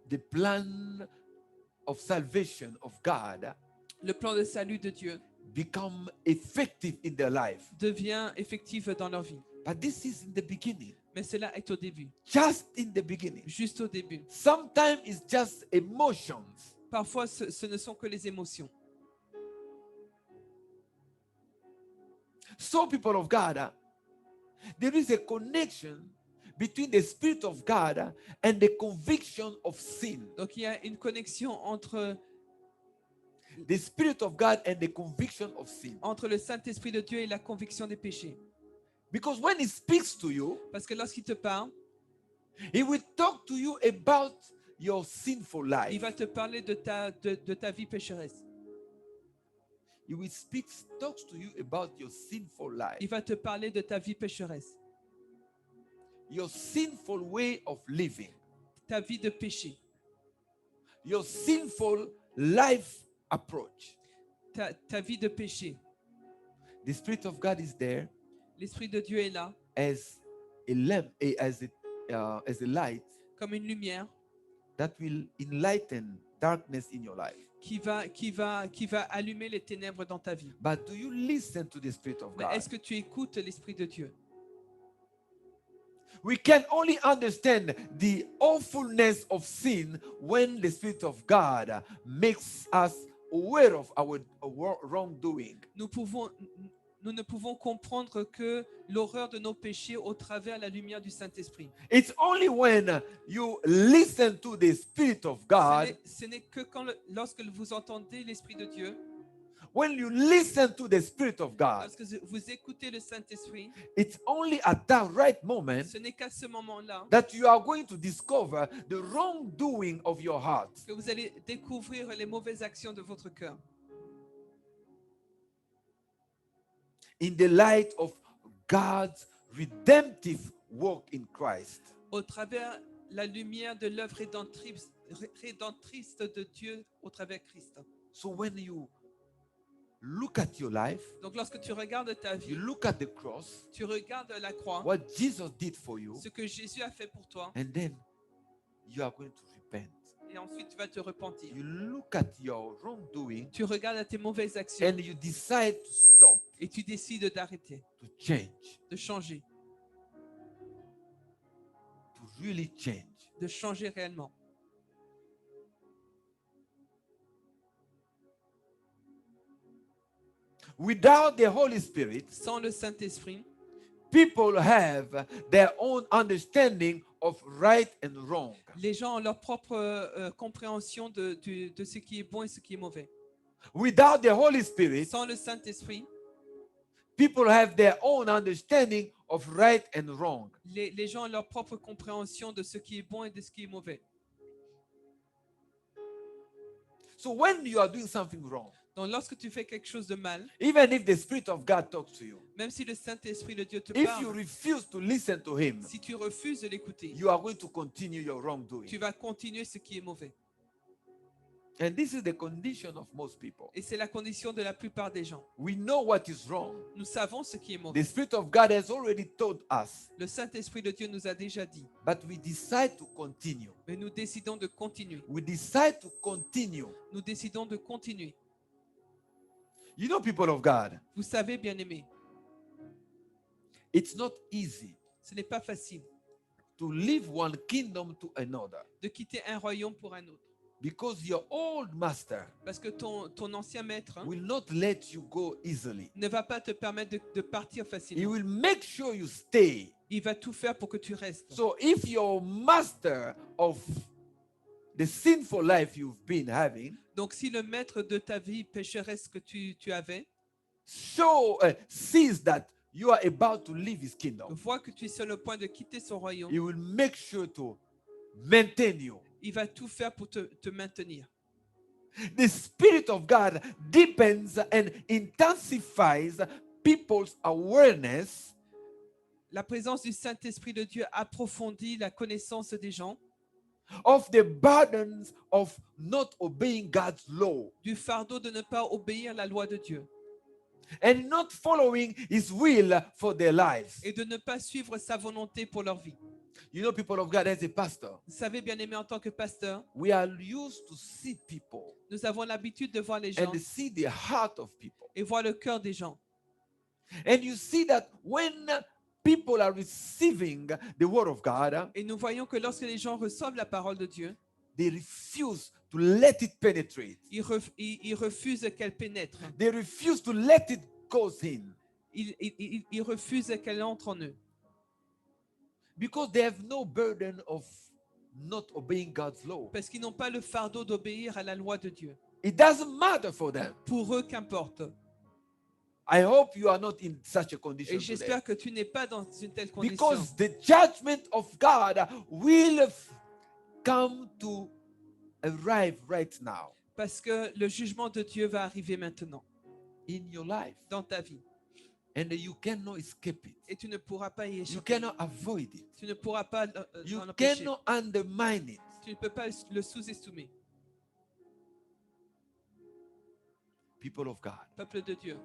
The plan of salvation of God Le plan de salut de Dieu become effective in their life. devient effectif dans leur vie. But this is in the beginning, Mais cela est au début, just in the beginning. juste au début. Sometimes it's just emotions. Parfois, ce ne sont que les émotions. So, people of God, there is a connection between the Spirit of God and the conviction of sin. Donc, il y a une connexion entre The Spirit of God and the conviction of sin. le Saint-Esprit de Dieu et la conviction des péchés. Because when He speaks to you, Parce que lorsqu'il te parle, He will talk to you about your sinful il life. va te parler de ta vie pécheresse. He will talks to you about your sinful life, Il va te parler de ta vie pécheresse, your sinful way of living, ta vie de péché, your sinful life approach. ta vie de péché. The Spirit of God is there L'Esprit de Dieu est là as a lamp, as a light comme une lumière that will enlighten darkness in your life. qui va allumer les ténèbres dans ta vie. But do you listen to the Spirit of Mais God? est-ce que tu écoutes l'Esprit de Dieu? We can only understand the awfulness of sin when the Spirit of God makes us aware of our wrongdoing. Nous ne pouvons comprendre que l'horreur de nos péchés au travers la lumière du Saint-Esprit. It's only when you listen to the Spirit of God, Ce n'est que lorsque vous entendez l'Esprit de Dieu, when you listen to the Spirit of God, lorsque vous écoutez le Saint-Esprit, it's only at that right moment ce n'est qu'à ce moment-là that you are going to discover the wrongdoing of your heart. que vous allez découvrir les mauvaises actions de votre cœur. In the light of God's redemptive work in Christ. Au travers la lumière de l'œuvre rédemptrice de Dieu au travers Christ. So when you look at your life, Donc lorsque tu regardes ta you vie, look at the cross, tu regardes la croix, what Jesus did for you, ce que Jésus a fait pour toi, and then you are going to repent. et ensuite tu vas te repentir. You look at your wrongdoing Tu regardes à tes mauvaises actions and you decide to stop, et tu décides d'arrêter, to change, de changer to really change. réellement. Without the Holy Spirit, Sans le Saint-Esprit, people have their own understanding of right and wrong. les gens ont leur propre compréhension de ce qui est bon et ce qui est mauvais. Without the Holy Spirit, Sans le Saint-Esprit, people have their own understanding of right and wrong. les gens ont leur propre compréhension de ce qui est bon et de ce qui est mauvais. So when you are doing something wrong, Donc lorsque tu fais quelque chose de mal, even if the Spirit of God talks to you, même si le Saint-Esprit de Dieu te if you parle, refuse to listen to Him, si tu refuses de l'écouter, you are going to continue your wrongdoing. tu vas continuer ce qui est mauvais. And this is the condition of most people. Et c'est la condition de la plupart des gens. We know what is wrong. Nous savons ce qui est The mauvais. Spirit of God has already told us, Le Saint-Esprit de Dieu nous a déjà dit, but we decide to continue. mais nous décidons de continuer. We decide to continue. Nous décidons de continuer. You know, people of God, Vous savez, bien-aimés, it's not easy ce n'est pas facile to leave one kingdom to another de quitter un royaume pour un autre. because your old master Parce que ton ancien maître will not let you go easily. ne va pas te permettre de partir He facilement. will make sure you stay. Il va tout faire pour que tu restes. So if your master of the sinful life you've been having Donc si le maître de ta vie pécheresse que tu avais, sees that you are about to leave his kingdom, voit que tu es sur le point de quitter son royaume, he will make sure to maintain you. il va tout faire pour te maintenir. The Spirit of God deepens and intensifies people's awareness La présence du Saint-Esprit de Dieu approfondit la connaissance des gens of the burdens of not obeying God's law du fardeau de ne pas obéir à la loi de Dieu and not following his will for their lives. et de ne pas suivre sa volonté pour leur vie. You know, people of God, as a pastor, Vous savez, bien-aimés, en tant que pasteur, we are used to see people nous avons l'habitude de voir les gens and see the heart of people. et voir le cœur des gens. And you see that when people are receiving the word of God, Et nous voyons que lorsque les gens reçoivent la parole de Dieu, they refuse to let it penetrate. ils refusent qu'elle pénètre. They refuse to let it go in Ils refusent qu'elle entre en eux. because they have no burden of not obeying God's law. Parce qu'ils n'ont pas le fardeau d'obéir à la loi de Dieu. It doesn't matter for them. Pour eux, qu'importe. I hope you are not in such a condition Et today. j'espère que tu n'es pas dans une telle condition. Because the judgment of God will come to arrive right now Parce que le jugement de Dieu va arriver maintenant in your life. dans ta vie. And you cannot escape it. Et tu ne pourras pas y You échapper. cannot avoid it. Tu ne pourras pas You l'en empêcher. cannot undermine it. Tu ne peux pas le sous-estimer. People of God, Peuple de Dieu,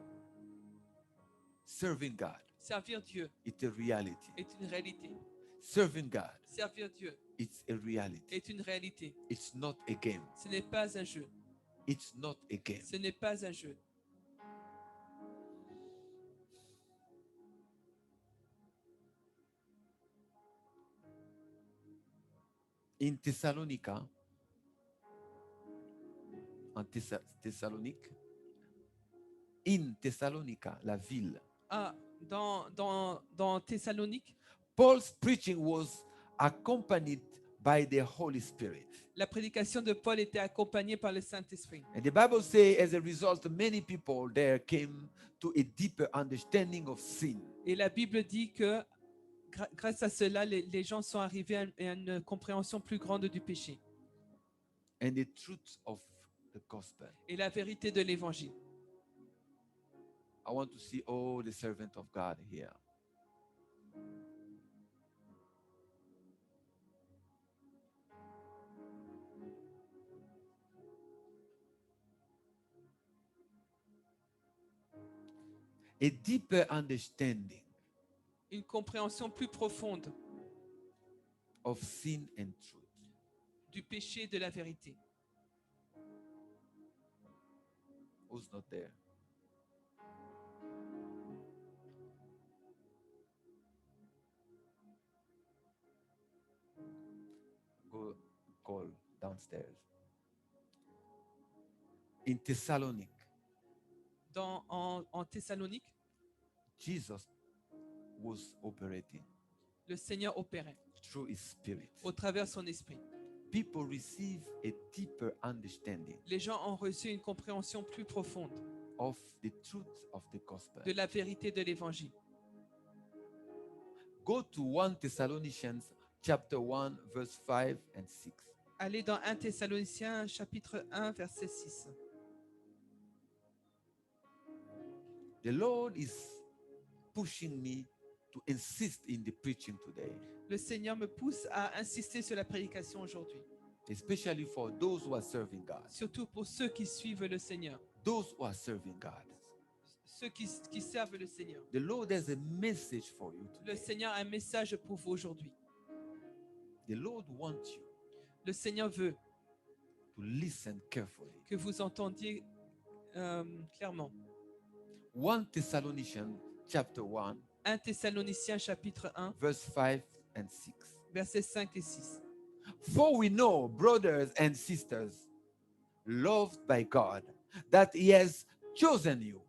serving God, servir Dieu it's a reality. est une réalité. Serving God, Servir Dieu it's a reality. est une réalité. It's not a game. Ce n'est pas un jeu. It's not a game. Ce n'est pas un jeu. In Thessalonica, en Thessalonique, in Thessalonica, la ville, Ah, dans Thessalonique, Paul's preaching was accompanied by the Holy Spirit. la prédication de Paul était accompagnée par le Saint-Esprit. And the Bible says, as a result, many people there came to a deeper understanding of sin. Et la Bible dit que grâce à cela, les gens sont arrivés à une compréhension plus grande du péché And the truth of the gospel. et la vérité de l'Évangile. I want to see all the servants of God here. A deeper understanding Une compréhension plus profonde of sin and truth. du péché et de la vérité. Who's not there? Go call downstairs. In Thessalonique, En Thessalonique, Jesus was operating le Seigneur opérait through his spirit. au travers de son esprit. people receive a deeper understanding Les gens ont reçu une compréhension plus profonde of the truth of the gospel. de la vérité de l'évangile. Go to 1 Thessalonians chapter 1 verse 5 and 6. Allez dans 1 Thessaloniciens chapitre 1 verset 6. The Lord is pushing me to insist in the preaching today, Le Seigneur me pousse à insister sur la prédication aujourd'hui, especially for those who are serving God. surtout pour ceux qui suivent le Seigneur, Those who are serving God. ceux qui servent le Seigneur. The Lord has a message for you Le today. Seigneur a un message pour vous aujourd'hui. The Lord wants you Le Seigneur veut to listen carefully. que vous entendiez clairement. 1 Thessalonians chapter 1 1 Thessaloniciens chapitre 1 verse 5 and 6. versets 5 et 6. For we know, brothers and sisters, loved by God, that He has chosen you.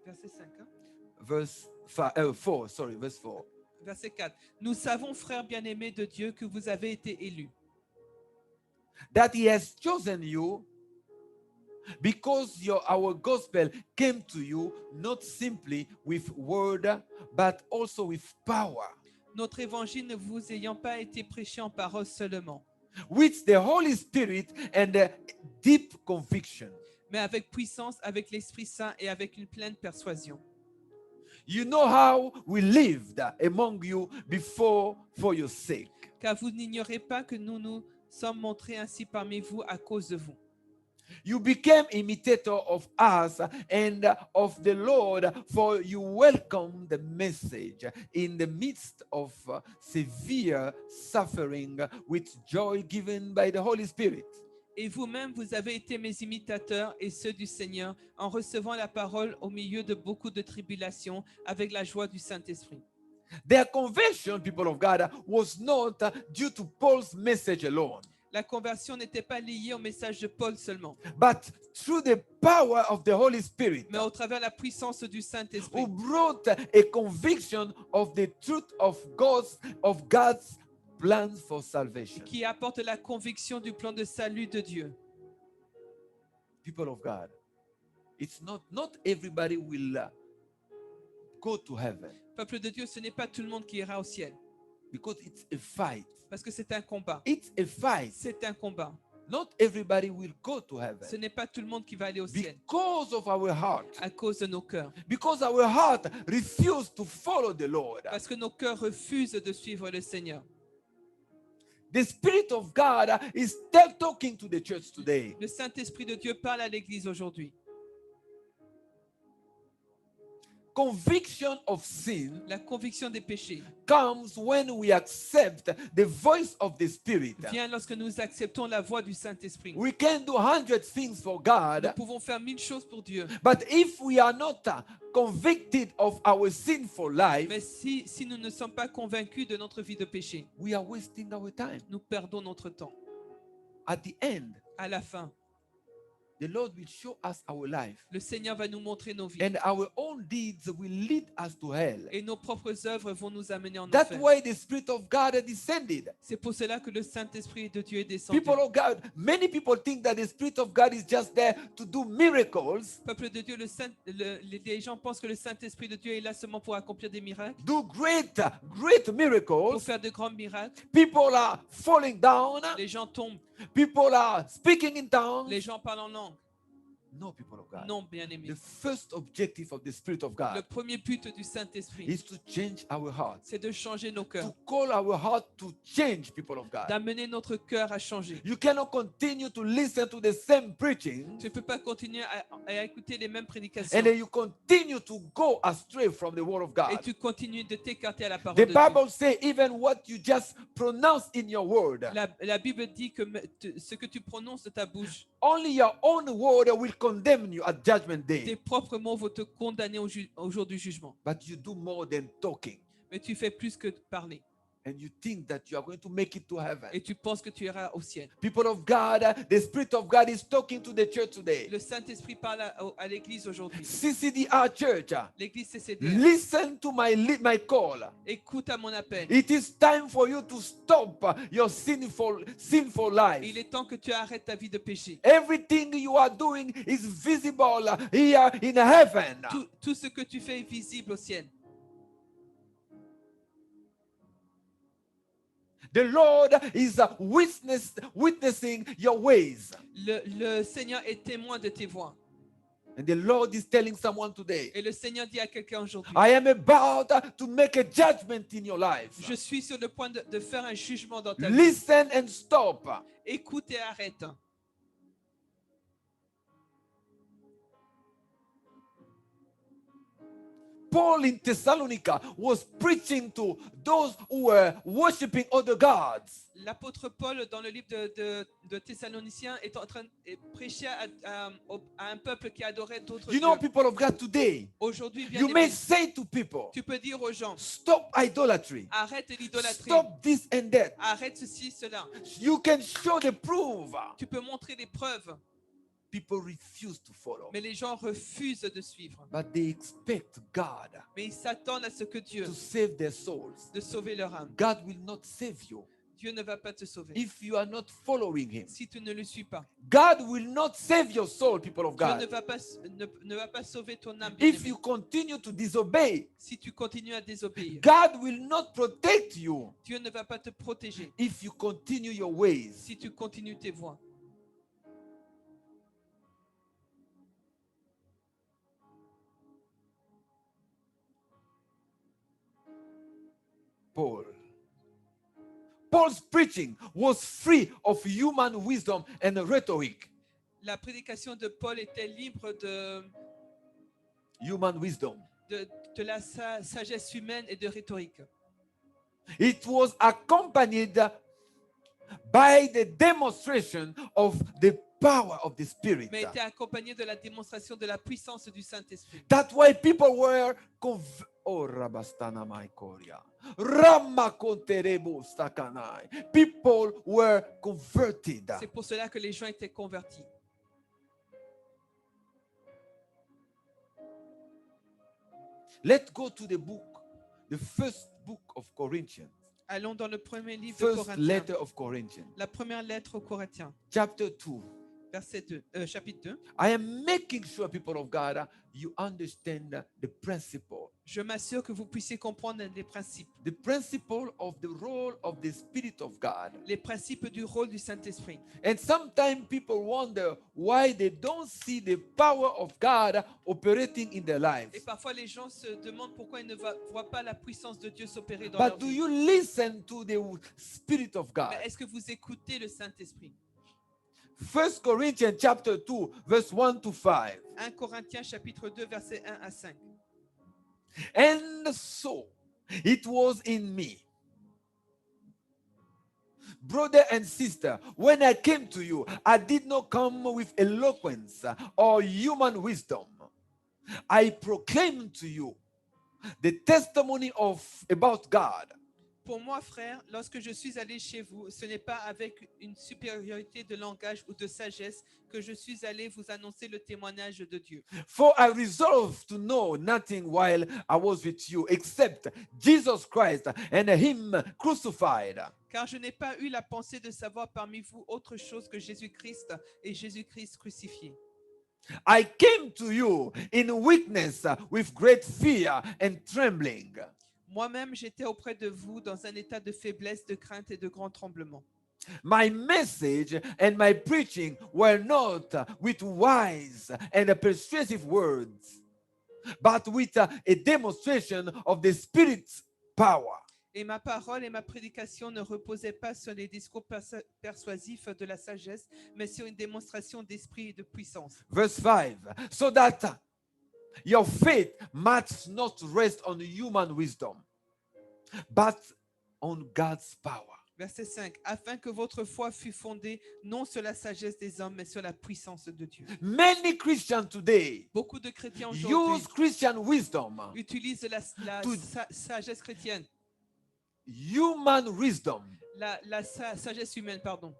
Verset 5, hein? Verse 4, sorry, verse 4. Verset 4. Nous savons, frères bien-aimés de Dieu, que vous avez été élus. That He has chosen you because our gospel came to you not simply with word, but also with power, Notre évangile ne vous ayant pas été prêché en parole seulement, with the Holy Spirit and a deep conviction. mais avec puissance, avec l'Esprit Saint et avec une pleine persuasion. You know how we lived among you before for your sake. Car vous n'ignorez pas que nous nous sommes montrés ainsi parmi vous à cause de vous. You became imitator of us and of the Lord, for you welcomed the message in the midst of severe suffering with joy given by the Holy Spirit. Et vous-même, vous avez été mes imitateurs et ceux du Seigneur en recevant la parole au milieu de beaucoup de tribulations avec la joie du Saint-Esprit. Their conversion, people of God, was not due to Paul's message alone, La conversion n'était pas liée au message de Paul seulement, but through the power of the Holy Spirit, mais au travers de la puissance du Saint-Esprit who brought a conviction of the truth of God's plans for salvation. qui apporte la conviction du plan de salut de Dieu. People of God, it's not everybody will go to heaven, Peuple de Dieu, ce n'est pas tout le monde qui ira au ciel, because it's a fight. parce que c'est un combat. It's a fight. C'est un combat. Not everybody will go to heaven Ce n'est pas tout le monde qui va aller au ciel because of our heart, à cause de nos cœurs, because our heart refused to follow the Lord. parce que nos cœurs refusent de suivre le Seigneur. The Spirit of God is still talking to the church today. Le Saint-Esprit de Dieu parle à l'Église aujourd'hui. Conviction of sin La conviction des péchés comes when we accept the voice of the Spirit. vient lorsque nous acceptons la voix du Saint-Esprit. We can do 100 things for Nous God, pouvons faire 1000 choses pour Dieu, but if we are not convicted of our sinful life, mais si nous ne sommes pas convaincus de notre vie de péché, we are wasting our time. nous perdons notre temps. At the end, À la fin, the Lord will show us our life, le Seigneur va nous montrer nos vies and our own deeds will lead us to hell. et nos propres œuvres vont nous amener en That's enfer. why the Spirit of God descended. C'est pour cela que le Saint-Esprit de Dieu est descendu. People of God, many people think that the Spirit of God is just there to do miracles, Peuple de Dieu, les gens pensent que le Saint-Esprit de Dieu est là seulement pour accomplir des miracles, do great pour miracles. faire de grands miracles. People are falling down. Les gens tombent, People are speaking in tongues. les gens parlent en langue. No, people of God. Non, bien-aimés. The first objective of the Spirit of Le God premier but du Saint-Esprit, is to change our hearts, c'est de changer nos cœurs, to call our heart to change, people of God. d'amener notre cœur à changer. You cannot continue to listen to the same preaching Tu ne peux pas continuer à écouter les mêmes prédications and then you continue to go astray from the Word of et God. tu continues de t'écarter à la parole The de Dieu. Bible says even what you just pronounce in your word, La Bible dit que ce que tu prononces de ta bouche, only your own word will condemn you at Judgment tes Day. propres mots vont te condamner au jour du jugement. But you do more than talking. Mais tu fais plus que parler. and you think that you are going to make it to heaven. et tu penses que tu iras au ciel. People of God, the Spirit of God is talking to the church today. Le Saint-Esprit parle à l'église aujourd'hui. CCDR Church, L'église CCDR. listen to my call. Écoute à mon appel. It is time for you to stop your sinful Il life. est temps que tu arrêtes ta vie de péché. Everything you are doing is visible here in heaven. Tout ce que tu fais est visible au ciel. The Lord is witnessing your ways. Le Seigneur est témoin de tes voies. And the Lord is telling someone today, Et le Seigneur dit à quelqu'un aujourd'hui, I am about to make a judgment in your life. je suis sur le point de faire un jugement dans ta vie. Listen and stop. Écoute et arrête. Paul in Thessalonica was preaching to those who were worshiping other gods. L'apôtre Paul, dans le livre de Thessaloniciens, est en train de prêcher à un peuple qui adorait d'autres You know, dieux. people of God today, Aujourd'hui, bien you may aimé, say to people, tu peux dire aux gens, stop idolatry, arrête l'idolâtrie, stop this and that. arrête ceci, cela. You can show the proof. Tu peux montrer les preuves, People refuse to follow, mais les gens refusent de suivre. but they expect God Mais ils s'attendent à ce que Dieu, to save their souls. de sauver leur âme. God will not save you Dieu ne va pas te sauver if you are not following Him. si tu ne le suis pas. God will not save your soul, people of Dieu ne God, va pas, ne va pas sauver ton âme. if bien-aimé. you continue to disobey. Si tu continues à désobéir, God will not protect you Dieu ne va pas te protéger if you continue your ways. si tu continues tes voies. Paul's preaching was free of human wisdom and rhetoric. La prédication de Paul était libre Human wisdom. de la sagesse humaine et de rhétorique. It was accompanied by the demonstration of the power of the Spirit. Mais était accompagné de la démonstration de la puissance du Saint-Esprit. That's why people were Oh, Rabastana Maikoria. Ramakonterebo Sakanai. People were converted. C'est pour cela que les gens étaient convertis. Let's go to the first book of Corinthians. Allons dans le premier livre de First Corinthiens. letter of Corinthians. La première lettre aux Corinthiens, Chapter 2. chapitre 2. I am making sure, people of God, you understand the principle. Je m'assure que vous puissiez comprendre les principes. The principle of the role of the Spirit of God. Les principes du rôle du Saint-Esprit. And sometimes people wonder why they don't see the power of God operating in their lives. Et parfois les gens se demandent pourquoi ils ne voient pas la puissance de Dieu s'opérer dans leur But do vie. you listen to the Spirit of God? Mais est-ce que vous écoutez le Saint-Esprit? 1 Corinthians chapter 2, verse 1 to 5. 1 Corinthiens chapitre 2 versets 1 à 5. And so it was in me. Brother and sister, when I came to you, I did not come with eloquence or human wisdom. I proclaimed to you the testimony about God. Pour moi, frère, lorsque je suis allé chez vous, ce n'est pas avec une supériorité de langage ou de sagesse que je suis allé vous annoncer le témoignage de Dieu. For I resolved to know nothing while I was with you except Jesus Christ and Him crucified. Car je n'ai pas eu la pensée de savoir parmi vous autre chose que Jésus-Christ et Jésus-Christ crucifié. I came to you in weakness with great fear and trembling. Moi-même, j'étais auprès de vous dans un état de faiblesse, de crainte et de grand tremblement. My message and my preaching were not with wise and persuasive words, but with a demonstration of the Spirit's power. Et ma parole et ma prédication ne reposaient pas sur les discours persuasifs de la sagesse, mais sur une démonstration d'esprit et de puissance. Verse 5. So that your faith must not rest on human wisdom, but on God's power. Verset 5. Afin que votre foi fût fondée non sur la sagesse des hommes, mais sur la puissance de Dieu. Many Christians today Beaucoup de chrétiens aujourd'hui use Christian wisdom utilisent la To- sagesse chrétienne human wisdom. La sagesse humaine, pardon.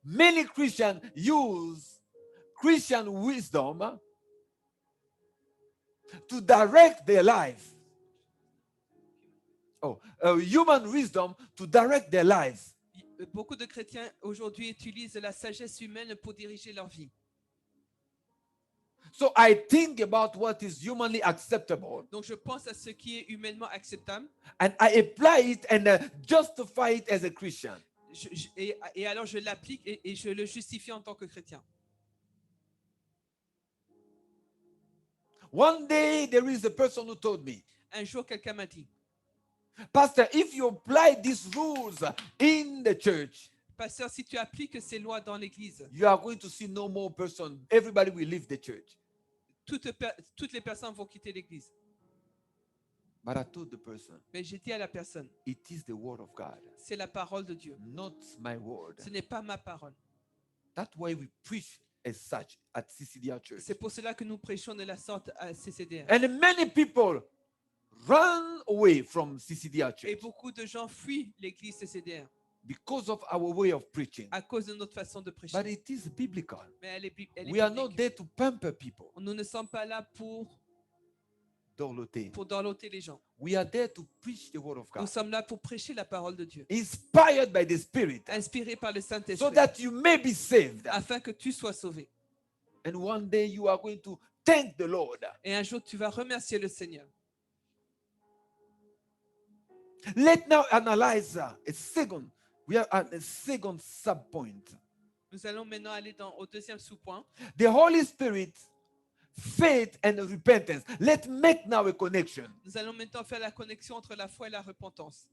Many Christians use Christian wisdom to direct their life. Human wisdom to direct their lives. Beaucoup de chrétiens aujourd'hui utilisent la sagesse humaine pour diriger leur vie. So I think about what is humanly acceptable Donc je pense à ce qui est humainement acceptable and I apply it and justify it as a Christian. et alors je l'applique et je le justifie en tant que chrétien. One day there is a person who told me, Un jour, quelqu'un m'a dit, Pastor, if you apply these rules in the church, pasteur, si tu appliques ces lois dans l'église, you are going to see no more person. Everybody will leave the church. toutes les personnes vont quitter l'église. But I told the person, Mais j'ai dit à la personne, it is the word of God, c'est la parole de Dieu. not my word. Ce n'est pas ma parole. That's why we preach as such at CCDR Church. C'est pour cela que nous prêchons de la sorte à CCDR. And many people run away from CCDR Et Church beaucoup de gens fuient l'église CCDR because of our way of preaching. à cause de notre façon de prêcher. But it is biblical. Mais elle est We are not biblique. there to pamper people, Nous ne sommes pas là pour dorloter. dorloter les gens. We are there to preach the word of Nous God, sommes là pour prêcher la parole de Dieu, inspired by the Spirit, inspirés par le so Saint-Esprit, that you may be saved. afin que tu sois sauvé. And one day you are going to thank the Lord. Et un jour, tu vas remercier le Seigneur. Let's now analyze a second. We are at a second sub-point. Nous allons maintenant aller au deuxième sous-point. The Holy Spirit, faith and repentance. Let's make now a connection. Nous allons maintenant faire la connexion entre la foi et la repentance.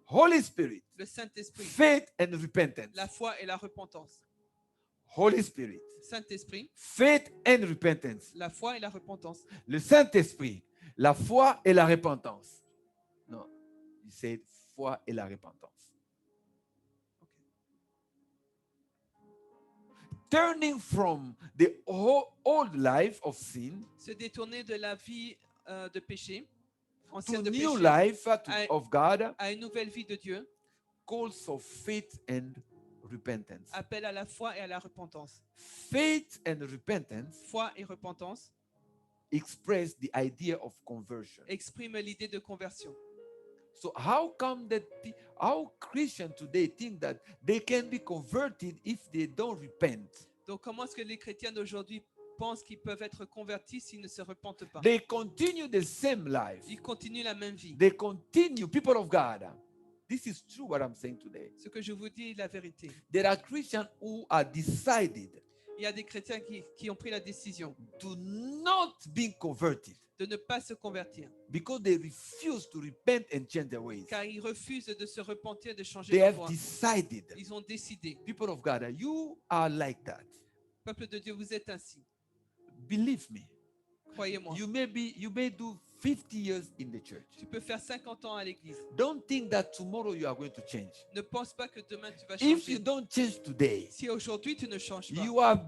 Holy Spirit, Le Saint-Esprit, faith and repentance. la foi et la repentance. Holy Spirit, Saint-Esprit, faith and repentance. la foi et la repentance. Le Saint-Esprit, la foi et la repentance. Non, il said foi et la repentance. Turning from the old life of sin Se détourner de la vie de péché, to ancienne de new péché, life I- of God, à une nouvelle vie de Dieu, calls of faith and repentance. appelle à la foi et à la repentance. Faith and repentance Foi et repentance express the idea of conversion. expriment l'idée de conversion. So how come that how Christians today think that they can be converted if they don't repent? Donc comment est-ce que les chrétiens d'aujourd'hui pensent qu'ils peuvent être convertis s'ils ne se repentent pas? They continue the same life. Ils continuent la même vie. They continue, people of God. This is true what I'm saying today. Ce que je vous dis est la vérité. There are Christians who are decided Il y a des chrétiens qui ont pris la décision to not be converted de ne pas se convertir, because they refuse to repent and change their ways. car ils refusent de se repentir, de changer They leur have voie. decided. Ils ont décidé. People of God, you are like that. Peuple de Dieu, vous êtes ainsi. Believe me. Croyez-moi. You may do 50 years in the church. Tu peux faire 50 ans à l'église. Don't think that tomorrow you are going to change. Ne pense pas que demain tu vas If you changer. don't change today, Si aujourd'hui tu ne changes pas, you are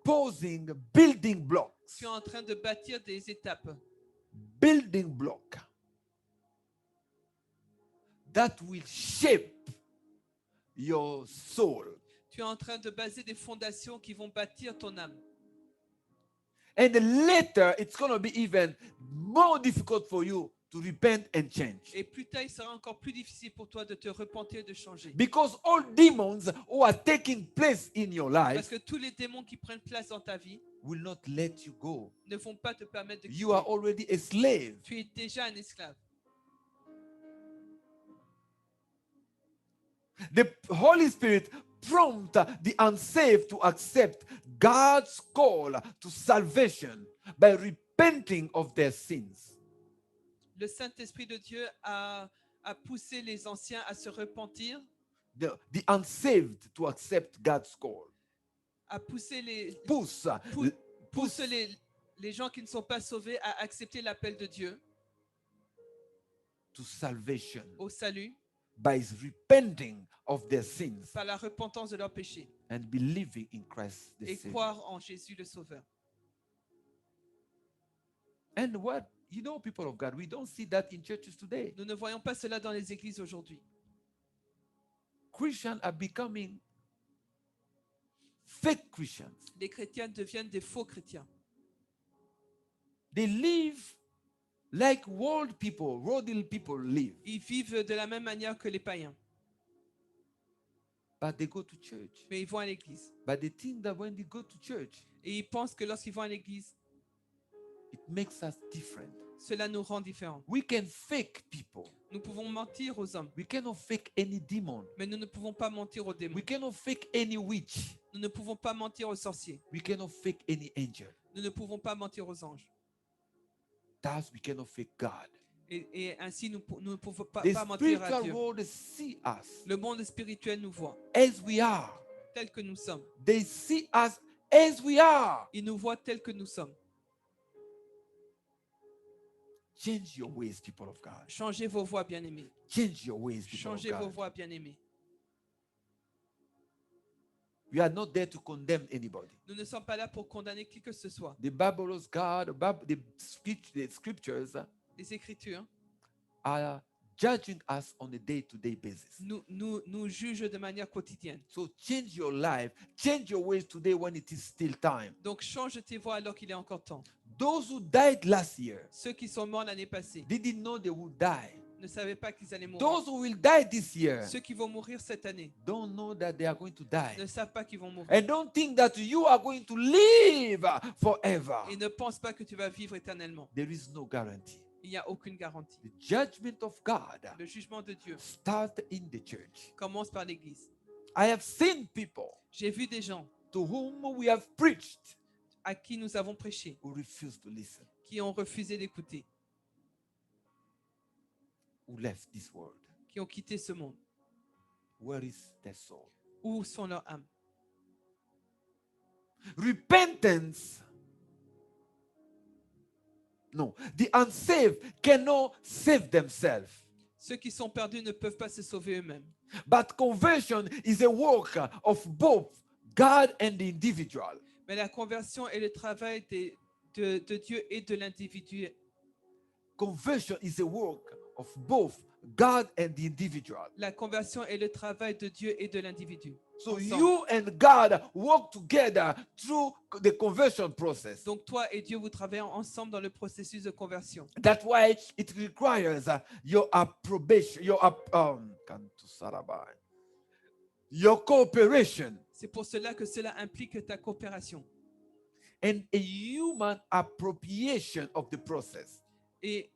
posing building blocks. tu es en train de bâtir des étapes. Building block that will shape your soul. Tu es en train de baser des fondations qui vont bâtir ton âme. And later, it's going to be even more difficult for you to repent and change. Et plus tard, il sera encore plus difficile pour toi de te repentir et de changer. Because all demons who are taking place in your Parce life que tous les démons qui prennent place dans ta vie will not let you go. ne vont pas te permettre de You are quitter. already a slave. Tu es déjà un esclave. The Holy Spirit prompts the unsaved to accept God's call to salvation by repenting of their sins. Le Saint-Esprit de Dieu a poussé les anciens à se repentir, The unsaved to accept God's call. a poussé Pousse pousse les gens qui ne sont pas sauvés à accepter l'appel de Dieu to salvation au salut by repenting of their sins par la repentance de leurs péchés and believing in Christ the et Savior. croire en Jésus le Sauveur. And what you know, people of God, we don't see that in churches today. Nous ne voyons pas cela dans les églises aujourd'hui. Christians are becoming fake Christians. Les chrétiens deviennent des faux chrétiens. They live like worldly people live. Ils vivent de la même manière que les païens, But they go to church. mais ils vont à l'église. But they think that when they go to church, Et ils pensent que lorsqu'ils vont à l'église, it makes us different. cela nous rend différents. We can fake people. Nous pouvons mentir aux hommes, We cannot fake any demon. mais nous ne pouvons pas mentir aux démons. We cannot fake any witch. Nous ne pouvons pas mentir aux sorciers. We cannot fake any angel. Nous ne pouvons pas mentir aux anges. Thus, we cannot fake God. Et ainsi, nous ne pouvons pas The mentir à spiritual Dieu. world see us Le monde spirituel nous voit as we are. tel que nous sommes. They see us as we are. Il nous voit tel que nous sommes. Change your ways, people of God. Changez vos voies, bien-aimés. Change your ways, people of Changez vos God. voies, bien-aimés. We are not there to condemn anybody. Nous ne sommes pas là pour condamner qui que ce soit. The Bible of God, the scriptures Les Écritures are judging us on a day-to-day basis. nous jugent de manière quotidienne. So change your life, change your ways today when it is still time. Donc change tes voies alors qu'il est encore temps. Those who died last year, Ceux qui sont morts l'année passée they didn't know they would die. ne savaient pas qu'ils allaient mourir. Those who will die this year Ceux qui vont mourir cette année don't know that they are going to die. ne savent pas qu'ils vont mourir. And don't think that you are going to live forever. Et ne pense pas que tu vas vivre éternellement. There is no guarantee. Il n'y a aucune garantie. The judgment of God Le jugement de Dieu starts in the church. commence par l'Église. I have seen people J'ai vu des gens to whom we have preached à qui nous avons prêché, who refused to listen, qui ont refusé d'écouter, who left this world. qui ont quitté ce monde. Where is their soul? Où sont leurs âmes? Repentance. No, the unsaved cannot save themselves. Ceux qui sont perdus ne peuvent pas se sauver eux-mêmes. But conversion is a work of both God and the individual. Mais la conversion est le travail de Dieu et de l'individu. Conversion is a work of both God and the individual. La conversion est le travail de Dieu et de l'individu. So Ensemble. you and God work together through the conversion process. Donc toi et Dieu, vous travaillez ensemble dans le processus de conversion. That's why it requires your approbation, your cooperation, C'est pour cela que cela implique ta coopération and a human appropriation of the process. et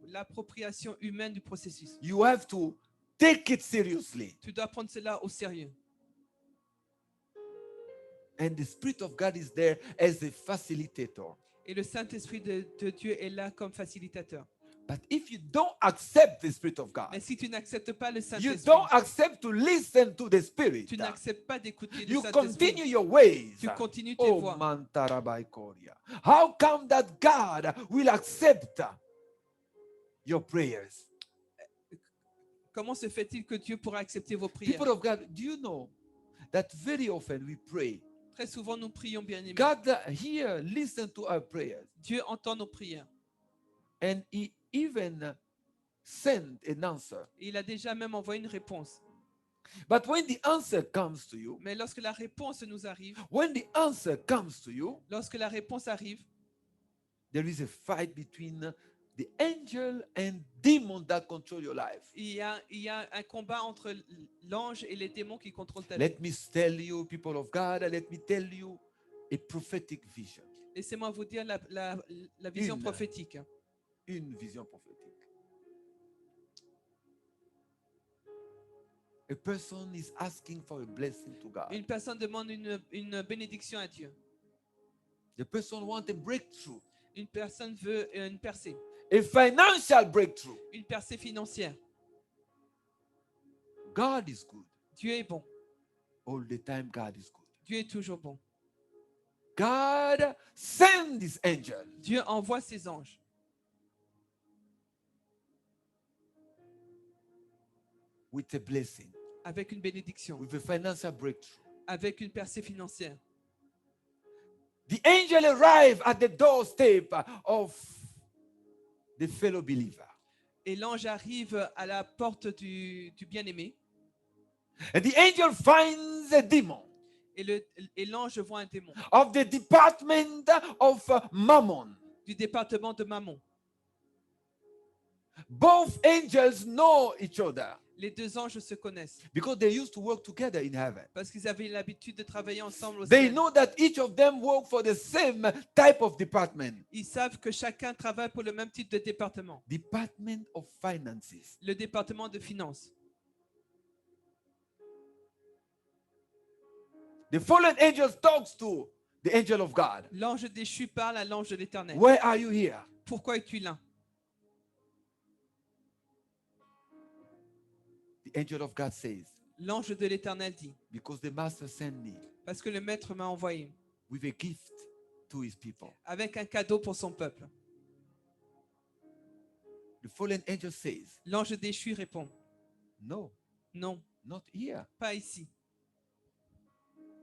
l'appropriation humaine du processus. You have to take it seriously. Tu dois prendre cela au sérieux. And the Spirit of God is there as a facilitator. Et le Saint-Esprit de Dieu est là comme facilitateur. But if you don't accept the Spirit of God, Mais si tu n'acceptes pas le you Saint-Esprit, don't accept to listen to the Spirit, tu n'acceptes pas d'écouter le you Saint-Esprit, continue your ways. tu continues tes Oh, voies. Mantarabaikoria. How come that God will accept your prayers? Comment se fait-il que Dieu pourra accepter vos prières? People of God, do you know that very often we pray? Très souvent, nous prions, bien-aimés. God here listen to our prayers, Dieu entend nos prières. and He even send an answer. Il a déjà même envoyé une réponse. But when the answer comes to you, Mais lorsque la réponse nous arrive, when the answer comes to you, lorsque la réponse arrive, there is a fight between the angel and demon that control your life. il y a un combat entre l'ange et les démons qui contrôlent ta vie. Let me tell you, people of God, let me tell you a prophetic vision. Laissez-moi vous dire la vision Une. prophétique. Une vision prophétique. A person is asking for a blessing to God. Une personne demande une bénédiction à Dieu. The person wants a breakthrough, Une personne veut une percée, a financial breakthrough. une percée financière. God is good. Dieu est bon. All the time, God is good. Dieu est toujours bon. God send His angel. Dieu envoie ses anges With a blessing, avec une bénédiction, with a financial breakthrough. avec une percée financière. The angel arrived at the doorstep of the fellow believer. Et l'ange arrive à la porte du bien-aimé. And the angel finds a demon Et l'ange voit un démon of the department of Mammon. du département de Mammon. Both angels know each other Les deux anges se connaissent because they used to work together in heaven. parce qu'ils avaient l'habitude de travailler ensemble au They ciel. know that each of them work for the same type of department. Ils savent que chacun travaille pour le même type de département. Department of Finances. Le département de finances. The fallen angel talks to the angel of God. L'ange déchu parle à l'ange de l'Éternel. Why are you here? Pourquoi es-tu là? The angel of God says, L'ange de l'Éternel dit, because the master sent me parce que le maître m'a envoyé with a gift to his people. avec un cadeau pour son peuple. The fallen angel says, L'ange déchu répond, no, non, not here. pas ici.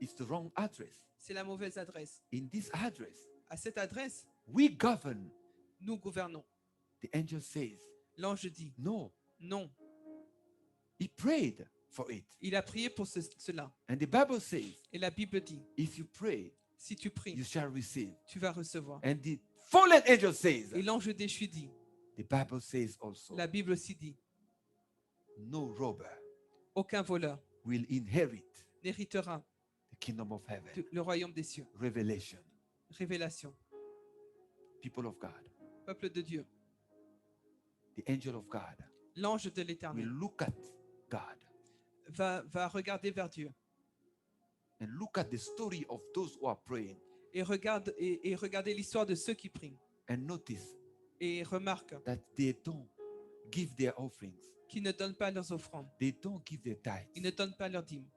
It's the wrong address. C'est la mauvaise adresse. In this address, À cette adresse, we govern. nous gouvernons. The angel says, L'ange dit, no. non. He prayed for it. Il a prié pour cela. And the Bible says, Et la Bible dit, if you pray, si tu pries, you shall receive. tu vas recevoir. And the fallen angel says, Et l'ange déchu dit, the Bible says also, la Bible aussi dit, no robber aucun voleur will inherit n'héritera the kingdom of heaven. le royaume des cieux. Revelation. Révélation. People of God, Peuple de Dieu. the angel of God L'ange de will l'Éternel look at God va regarder vers Dieu and look at the story of those who are praying et regarder l'histoire de ceux qui prient and notice et remarque that they don't give their offerings. qu'ils ne donnent pas leurs offrandes. They don't give their Ils ne tithes. donnent pas leurs dîmes.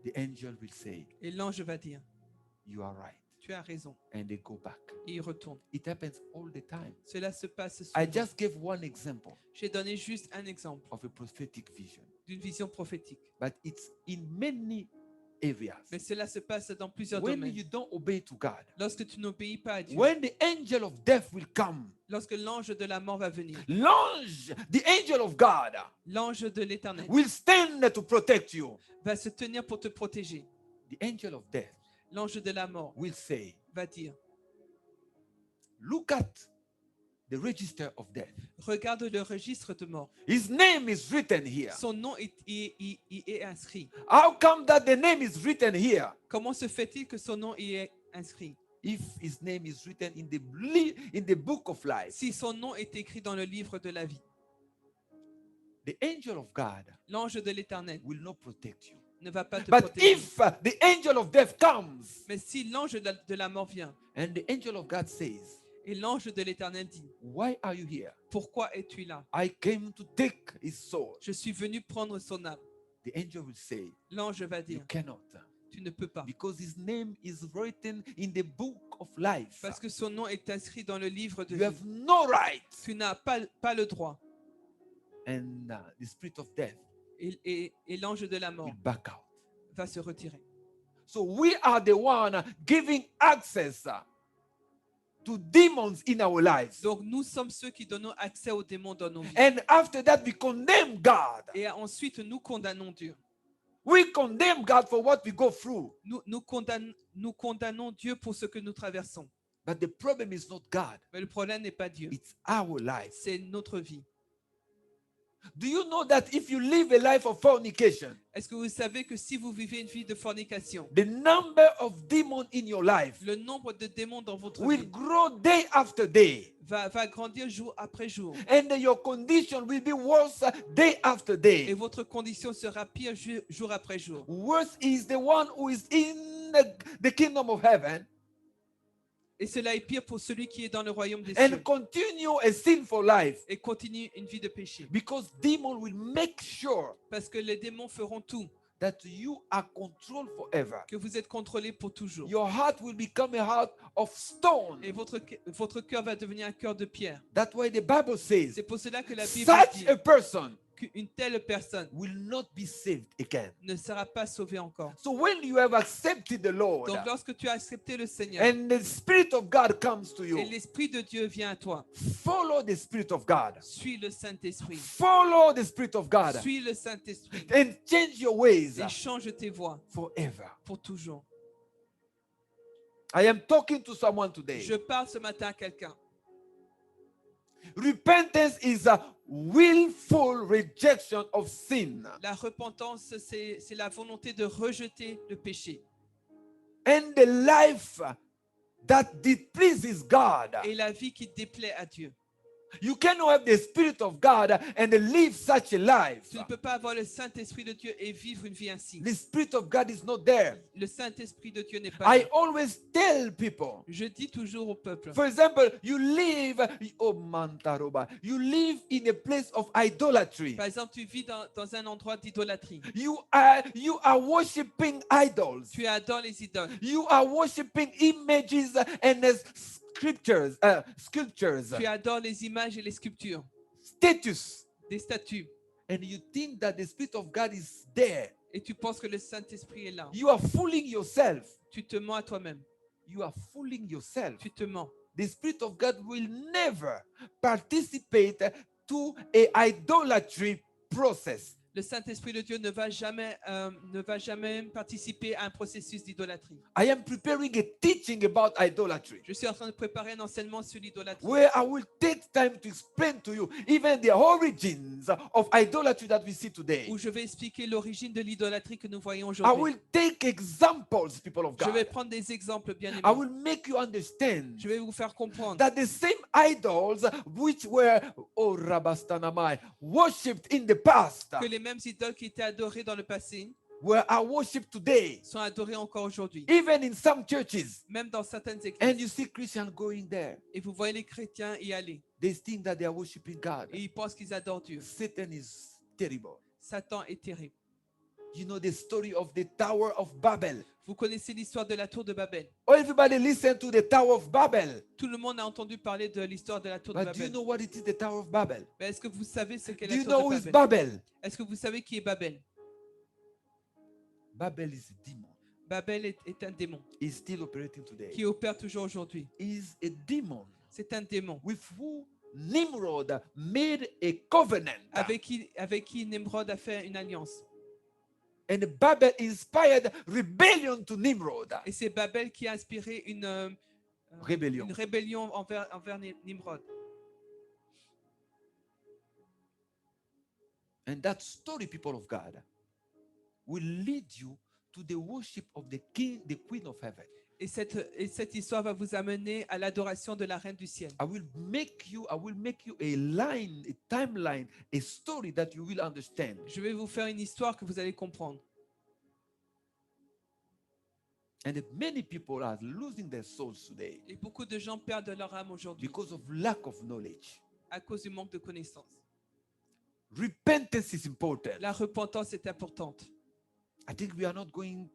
The angel will say, Et l'ange va dire, you are right. tu as raison. And they go back. Et il retourne. It happens all the time. Cela se passe I souvent. just gave one example J'ai donné juste un exemple of a prophetic vision, d'une vision prophétique. but it's in many areas. Mais cela se passe dans plusieurs When domaines. you don't obey to God, Lorsque tu n'obéis pas à Dieu, when the angel of death will come, lorsque l'ange de la mort va venir, the angel of God l'ange de l'Éternel will stand to protect you. va se tenir pour te protéger. The angel of death L'ange de la mort will say, va dire, look at the register of death. regarde le registre de mort. His name is written here. Son nom est inscrit. How come that the name is written here? Comment se fait-il que son nom y est inscrit? If his name is written in the book of life, Si son nom est écrit dans le livre de la vie, the angel of God l'ange de l'Éternel will not protect you. ne va pas te But protéger. if the angel of death comes Mais si l'ange de la mort vient and the angel of God says, et l'ange de l'Éternel dit, why are you here? pourquoi es-tu là? I came to take his soul. Je suis venu prendre son âme. The angel will say, L'ange va you dire, cannot, tu ne peux pas. because his name is written in the book of life. Parce que son nom est inscrit dans le livre de You vie. have no right. Tu n'as pas le droit. And the spirit of death Et l'ange de la mort will back out. va se retirer. So we are the one giving access to demons in our lives. Donc nous sommes ceux qui donnons accès aux démons dans nos vies. And after that, we condemn God. Et ensuite, nous condamnons Dieu. We condemn God for what we go through. Nous condamnons Dieu pour ce que nous traversons. But the problem is not God, Mais le problème n'est pas Dieu. it's our life. C'est notre vie. Do you know that if you live a life of fornication, Est-ce que vous savez que si vous vivez une vie de fornication, the number of demons in your life le nombre de démons dans votre will vie grow day after day, va grandir jour après jour. and your condition will be worse day after Et day? votre condition sera pire jour après jour. Worse is the one who is in the kingdom of heaven Et cela est pire pour celui qui est dans le royaume des and cieux continue a sinful life, et continue une vie de péché. because demon will make sure Parce que les démons feront tout, that you are controlled forever. que vous êtes contrôlés pour toujours. Your heart will become a heart of stone. Et votre cœur va devenir un cœur de pierre. That's why the Bible says C'est pour cela que la Bible dit, such a person qu'une telle personne will not be saved again. ne sera pas sauvée encore. So when you have accepted the Lord Donc lorsque tu as accepté le Seigneur and the Spirit of God comes to et you, l'Esprit de Dieu vient à toi, follow the Spirit of God. suis le Saint-Esprit. Follow the Spirit of God Suis le Saint-Esprit and change your ways et change tes voies forever. pour toujours. I am talking to someone today. Je parle ce matin à quelqu'un. Repentance is a willful rejection of sin. La repentance, c'est la volonté de rejeter le péché. And the life that displeases God. Et la vie qui déplaît à Dieu. You cannot have the Spirit of God and live such a life. Tu ne peux pas avoir le Saint-Esprit de Dieu et vivre une vie ainsi. The Spirit of God is not there. Le Saint-Esprit de Dieu n'est pas I là. always tell people, Je dis toujours au peuple, for example, you live in a place of idolatry. par exemple, tu vis dans un endroit d'idolâtrie. You are worshiping idols. Tu adores les idoles. You are worshiping images and sculptures, Tu adores les images et les sculptures, status, des statues. and you think that the Spirit of God is there. Et tu penses que le Saint-Esprit est là. You are fooling yourself. Tu te mens à toi-même. You are fooling yourself. Tu te mens. The Spirit of God will never participate to a idolatry process. Le Saint-Esprit de Dieu ne va jamais participer à un processus d'idolâtrie. I am preparing a teaching about idolatry, Je suis en train de préparer un enseignement sur l'idolâtrie where I will take time to explain to you even the origins of idolatry that we see today. où je vais expliquer l'origine de l'idolâtrie que nous voyons I aujourd'hui. will take examples, people of Je vais God. prendre des exemples bien I aimés. will make you understand Je vais vous faire comprendre that the same idols which were worshipped in the past que les mêmes idoles qui étaient adorées dans le passé are worshipped today, sont adorées encore aujourd'hui, even in some churches. même dans certaines And églises. you see Christians going there. Et vous voyez les chrétiens y aller. They think that they are worshiping God. Et ils pensent qu'ils adorent Dieu. Satan is terrible. Satan est terrible. You know the story of the Tower of Babel. Vous connaissez l'histoire de la tour de Babel. Oh, everybody listen to the Tower of Babel. Tout le monde a entendu parler de l'histoire de la tour de But do you Babel. know what it is, the Tower of Babel? Mais est-ce que vous savez ce qu'est Do la you tour know who de is Babel? Babel? Est-ce que vous savez qui est Babel? Babel is a demon. Babel est un démon He's still operating today. qui opère toujours aujourd'hui. Is a demon C'est un démon with who Nimrod made a covenant. avec qui Nimrod a fait une alliance. And Babel inspired rebellion to Nimrod. Et c'est Babel qui a inspiré une rébellion envers Nimrod. And that story, people of God, will lead you to the worship of the King, the Queen of Heaven. Et cette histoire va vous amener à l'adoration de la Reine du Ciel. I will make you a line, a timeline, a story that you will understand. Je vais vous faire une histoire que vous allez comprendre. And many people are losing their souls today Et beaucoup de gens perdent leur âme aujourd'hui because of lack of knowledge. à cause du manque de connaissances. Repentance is important. La repentance est importante. I think we are not going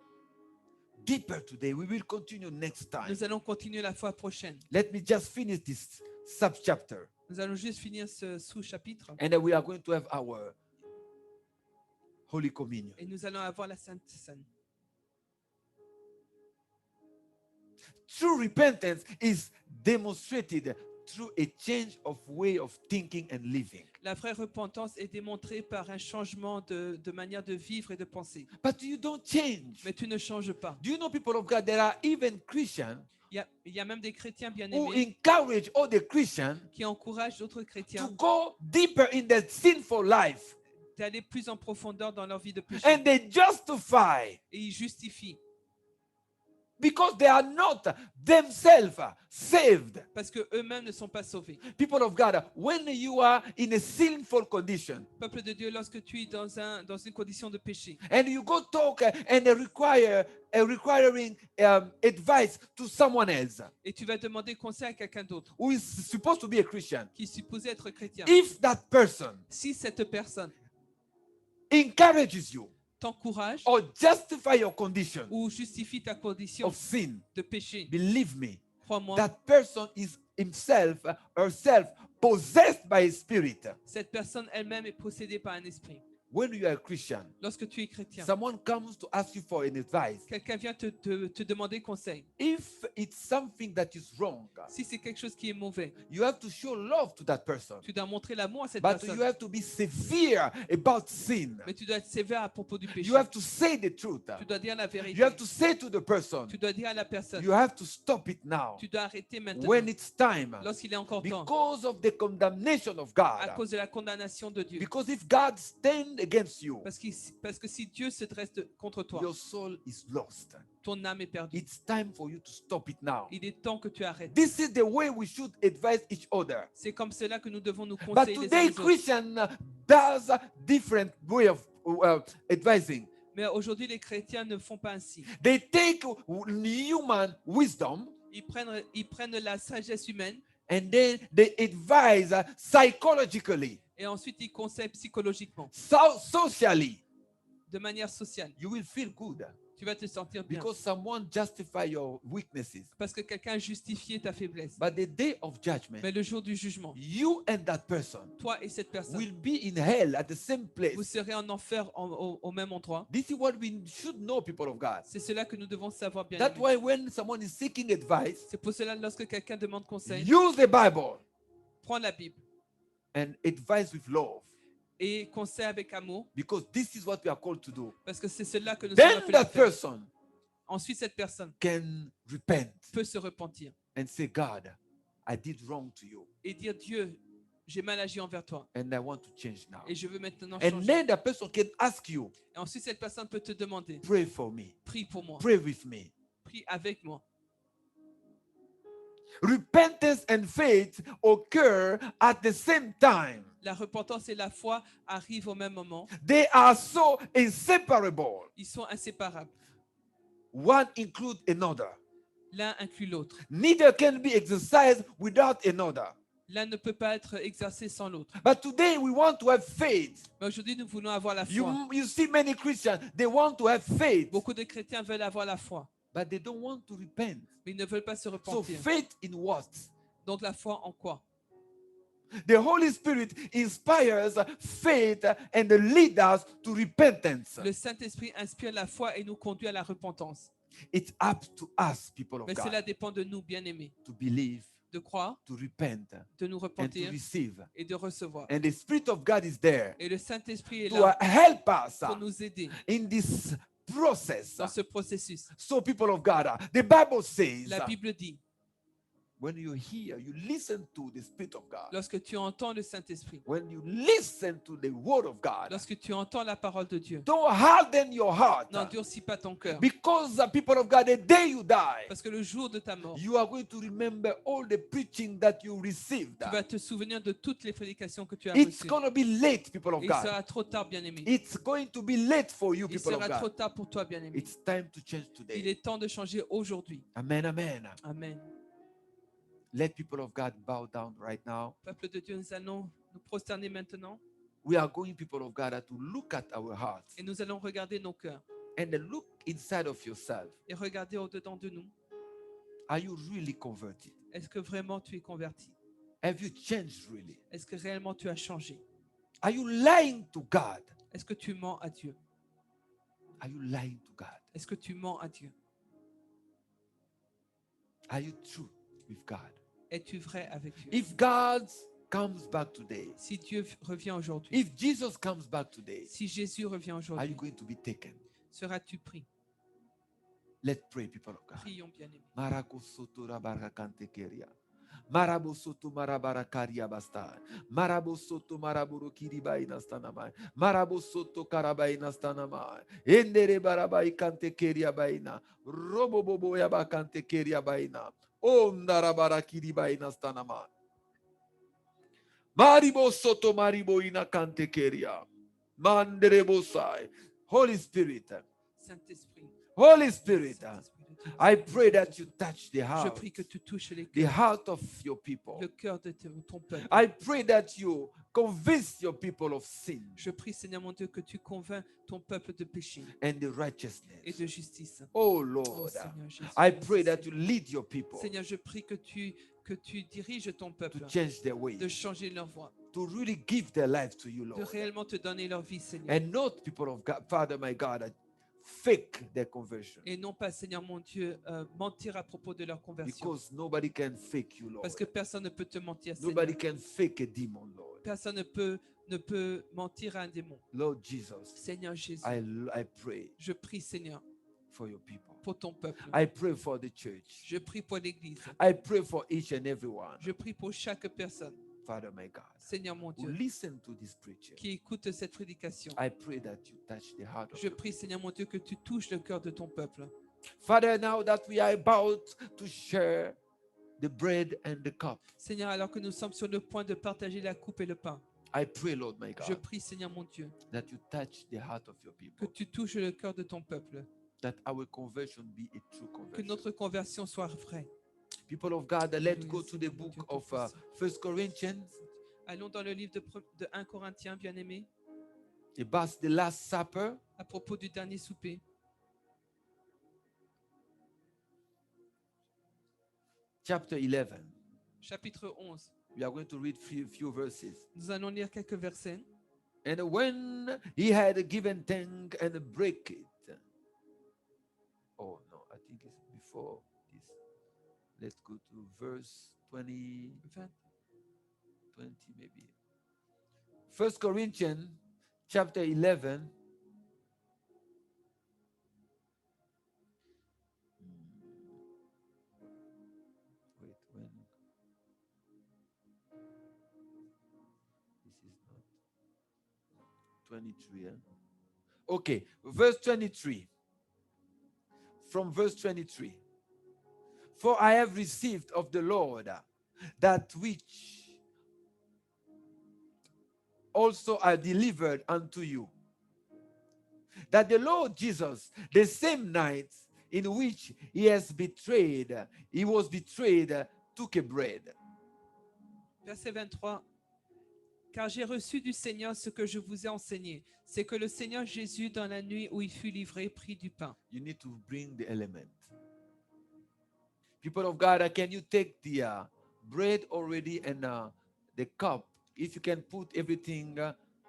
deeper today. We will continue next time. Nous allons continuer la fois prochaine. Let me just finish this sub-chapter. Nous allons juste finir ce sous-chapitre And then we are going to have our Holy Communion. et nous allons avoir la Sainte Seine. True repentance is demonstrated through a change of way of thinking and living. La vraie repentance est démontrée par un changement de manière de vivre et de penser. But you don't change. Mais tu ne changes pas. Do you know, people of God, there are even Christians Il y a même des chrétiens bien who aimés encourage other Christians qui encouragent d'autres to chrétiens go deeper in their sinful life. d'aller plus en profondeur dans leur vie de péché. And they justify Et ils justifient because they are not themselves saved. parce qu'eux-mêmes ne sont pas sauvés. People of God, when you are in a sinful condition Peuple de Dieu, lorsque tu es dans une condition de péché and you go talk and requiring advice to someone else et tu vas demander conseil à quelqu'un d'autre who is supposed to be a Christian, qui est supposé être chrétien, if that person si cette personne encourages you t'encourage or justify your condition ou justifie ta condition of sin, de péché, believe me, crois-moi, that person is himself, herself possessed by a spirit. Cette personne elle-même est possédée par un esprit. When you are a Christian, Lorsque tu es chrétien, someone comes to ask you for an advice. quelqu'un vient te demander conseil. If it's something that is wrong, Si c'est quelque chose qui est mauvais, you have to show love to that person. tu dois montrer l'amour à cette But personne. you have to be severe about sin. Mais tu dois être sévère à propos du péché. You have to say the truth. Tu dois dire la You vérité. have to say to the person, Tu dois dire à la personne. you have to stop it now Tu dois arrêter maintenant. when it's time Lorsqu'il est encore temps. because of the condemnation of À God. cause de la condamnation de Dieu. Because if God stands against you, Parce que si Dieu se dresse contre toi, your soul is lost. ton âme est perdue. It's time for you to stop it now. Il est temps que tu arrêtes. This is the way we should advise each other. C'est comme cela que nous devons nous But conseiller les uns today, les autres. Christian does a different way of advising. Mais aujourd'hui, les chrétiens ne font pas ainsi. They take human wisdom Ils prennent la sagesse humaine and then they advise psychologically, et ensuite ils conseillent psychologiquement, socially. de manière sociale. You will feel good Tu vas te sentir bien. because someone justify your weaknesses. Parce que quelqu'un a justifié ta faiblesse. But the day of judgment, Mais le jour du jugement, you and that person toi et cette personne, will be in hell at the same vous place. serez en enfer au même endroit. This is what we should know, people of God. C'est cela que nous devons savoir bien. That's why when someone is seeking advice, C'est pour cela lorsque quelqu'un demande conseil, use the Bible prends la Bible and advise with love, et conseille avec amour, because this is what we are called to do. parce que c'est cela que nous sommes Then appelés à that faire. person Ensuite, cette personne can repent peut se repentir and say, God, I did wrong to you et dire, Dieu, j'ai mal agi envers toi and I want to change now. et je veux maintenant And changer. then that person can ask you, Et ensuite, cette personne peut te demander, pray for me, prie pour moi, pray with me. prie avec moi. Repentance and faith occur at the same time. La repentance et la foi arrivent au même moment. They are so inseparable. Ils sont inséparables. One includes another. L'un inclut l'autre. Neither can be exercised without another. L'un ne peut pas être exercé sans l'autre. But today we want to have faith. Mais aujourd'hui, nous voulons avoir la foi. You see many Christians, they want to have faith, Beaucoup de chrétiens veulent avoir la foi, but they don't want to repent. mais ils ne veulent pas se So repentir. faith in what? Donc la foi en quoi? The Holy Spirit inspires faith and leads us to repentance. Le Saint-Esprit inspire la foi et nous conduit à la repentance. It's up to us, people of Mais cela God, dépend de nous, bien-aimés, to believe, de croire, to repent, de nous and to repentir receive. et de recevoir. And the Spirit of God is there Et le Saint-Esprit est to là help us pour nous aider in this process. dans ce processus. So, people of God, the Bible says, La Bible dit, when you hear, you listen to the Spirit of God. lorsque tu entends le Saint-Esprit, When you listen to the Word of God, lorsque tu entends la parole de Dieu, don't harden your heart. n'endurcis pas ton cœur. Because people of God, the day you die, Parce que le jour de ta mort, you are going to remember all the preaching that you received. tu vas te souvenir de toutes les prédications que tu as It's reçues. going to be late, people of Et il God. sera trop tard, bien-aimé. It's going to be late for you, Il people of sera trop God. tard pour toi, bien-aimé. It's time to change Il today. est temps de changer aujourd'hui. Amen, amen. Amen. Let people of God bow down right now. Peuple de Dieu, nous allons nous prosterner maintenant We are going, people of God, to look at our hearts et nous allons regarder nos cœurs and look inside of yourself. et regarder au-dedans de nous. Are you really converted? Est-ce que vraiment tu es converti? Have you changed really? Est-ce que réellement tu as changé? Are you lying to God? Est-ce que tu mens à Dieu? Are you lying to God? Est-ce que tu mens à Dieu? Are you true with God? Es-tu vrai avec Dieu? If God comes back today, Si Dieu revient aujourd'hui, if Jesus comes back today, si Jésus revient are you aujourd'hui, going to be taken? seras-tu pris? Let's pray, people of God. Prions, bien-aimés. Marako soto rabarakante keria. Marabo soto marabarakaria basta. Marabo soto maraburu kiribai nastanamai. Marabo soto karabai nastanamai. Endere barabai kante keria baina. Robo bobo yabakante keria baina. Om narabara kiribai nastanamai. Maribo soto maribo ina kante keria. Mandere bosai. Holy Spirit. Saint-Esprit, Holy Spirit. Saint-Esprit de Dieu, I pray that you touch the je heart, prie que tu touches les the cœurs, heart of your people. le cœur de ton peuple. I pray that you convince your people of sin Je prie, Seigneur mon Dieu, que tu convaincs ton peuple de péché and the et righteousness. de justice. Oh Oh Lord, Seigneur Jésus. I pray that you lead your people Seigneur, je prie que que tu diriges ton to peuple, change their ways, de changer leur voie, to really give their lives to you, de Lord. réellement te donner leur vie, Seigneur. And not people of God, Father, my God, that fake their conversion. Et non pas, Seigneur mon Dieu, mentir à propos de leur conversion. Because nobody can fake you, Lord. Parce que personne ne peut te mentir, Nobody Seigneur. can fake a demon, Lord. Personne ne peut mentir à un démon. Lord Jesus, Seigneur Jésus, I pray je prie, Seigneur, for your people. pour ton peuple. I pray for the church. Je prie pour l'Église. I pray for each and every one. Je prie pour chaque personne, Father, my God, Seigneur mon who Dieu, listen to this preacher. qui écoute cette prédication. I pray that you touch the heart of Je your prie, Seigneur mon Dieu, que tu touches le cœur de ton peuple. Father, now that we are about to share the bread and the cup, Seigneur, alors que nous sommes sur le point de partager la coupe et le pain, I pray, Lord, my je God, prie, Seigneur mon Dieu, that you touch the heart of your que people, tu touches le cœur de ton peuple, that our conversion be a true que conversion. notre conversion soit vraie. People of God, let's Alléluia, go to the Seigneur mon book Dieu, of que tu 1 Corinthians, Allons dans le livre de 1 Corinthiens, bien-aimé, about the Last Supper, à propos du dernier souper. chapter 11. Chapitre 11. We are going to read few verses. Nous allons lire quelques versets. And when he had given thanks and break it. Oh no, I think it's before this. Let's go to verse 20, 20 maybe. 1 Corinthians chapter 11. Wait, when? This is not 23. Okay, verse 23. From verse 23. For I have received of the Lord that which also I delivered unto you, that the Lord Jesus, the same night in which he was betrayed, took a bread. Verset 23. Car j'ai reçu du Seigneur ce que je vous ai enseigné, c'est que le Seigneur Jésus, dans la nuit où il fut livré, prit du pain. You need to bring the element. People of God, can you take the bread already and the cup? If you can put everything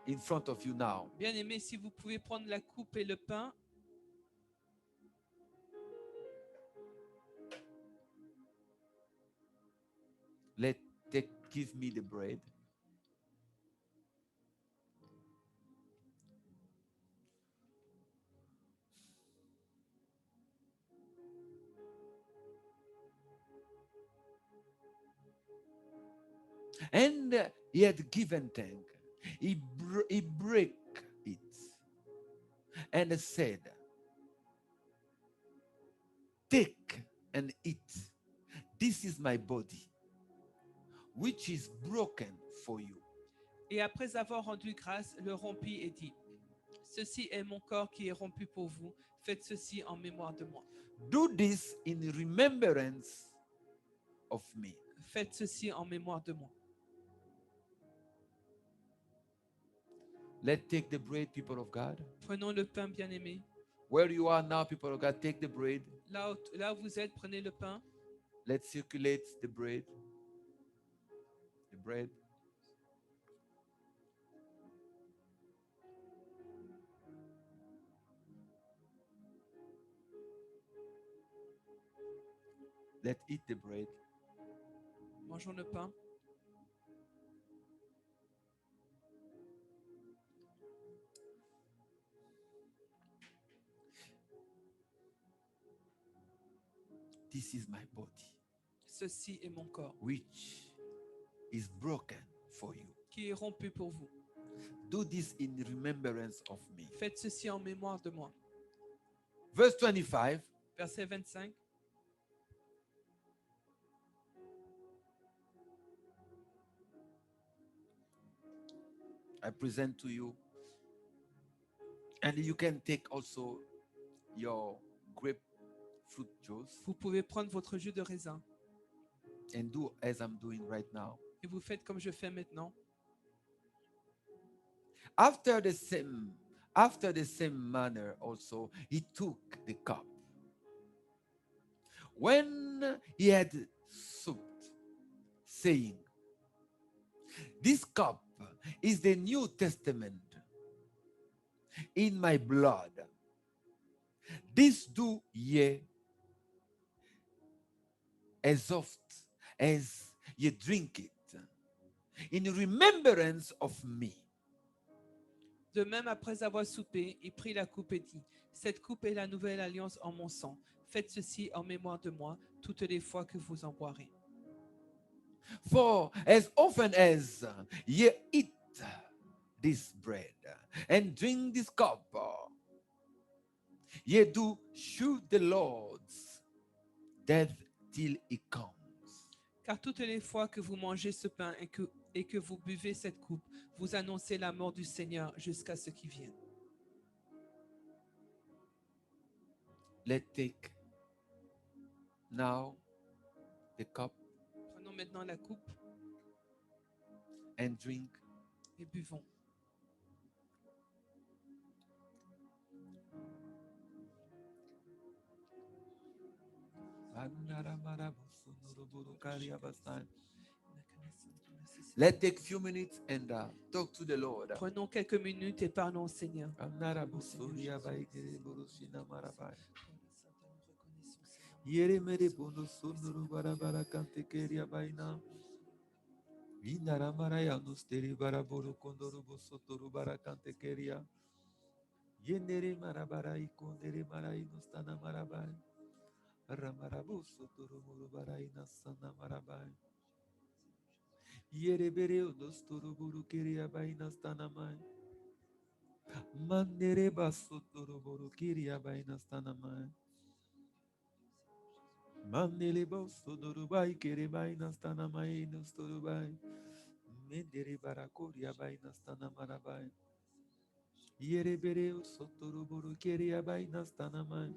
in front of you now. Bien-aimés, si vous pouvez prendre la coupe et le pain, Give me the bread. And he had given thanks. He break it and said, take and eat. This is my body, which is broken for you. et après avoir rendu grâce, le rompit et dit, ceci est mon corps qui est rompu pour vous, faites ceci en mémoire de moi. Do this in remembrance of me. Faites ceci en mémoire de moi. Let's take the bread, people of God. Prenons le pain, bien-aimé. Where you are now, people of God, take the bread. Là où vous êtes, prenez le pain. Let's circulate the bread. The bread. Let's eat the bread. Mangeons le pain. This is my body, Ceci est mon corps, which is broken for you. qui est rompu pour vous. Do this in remembrance of me. Faites ceci en mémoire de moi. Verse 25. Verset 25. I present to you, and you can take also your grapefruit juice Vous pouvez prendre votre jus de raisin and do as I'm doing right now. et vous faites comme je fais maintenant. After the same manner also, he took the cup. When he had supped, saying, "This cup is the New Testament in my blood. This do ye as oft as ye drink it, in remembrance of me." De même, après avoir soupé, il prit la coupe et dit, cette coupe est la nouvelle alliance en mon sang. Faites ceci en mémoire de moi toutes les fois que vous en boirez. For as often as ye eat this bread and drink this cup, ye do shew the Lord's death till he comes. Car toutes les fois que vous mangez ce pain et que vous buvez cette coupe, vous annoncez la mort du Seigneur jusqu'à ce qu'il vienne. Let's take now the cup Prenons maintenant la coupe and drink. et buvons. Let's take a few minutes and talk to the Lord. Prenons quelques minutes et parlons au Seigneur. Yere mere bono sonuru barabara kante keria baina. Indara maraya nusteri baraboro kondoru bosotoru barakante keria. Yenere marabara ikondere marai nustana marabai. Ramarabu sotoro muru barai nasana marabai. Yere bere nusturu buru keria baina stana mai. Mandere basotoro buru keria baina stana mai. Mandele bosso dorubai kerebai nastana mai nostorubai. Mendere barakoria bai nastana marabai. Yere bere sotoruburu keria bai nastana mai.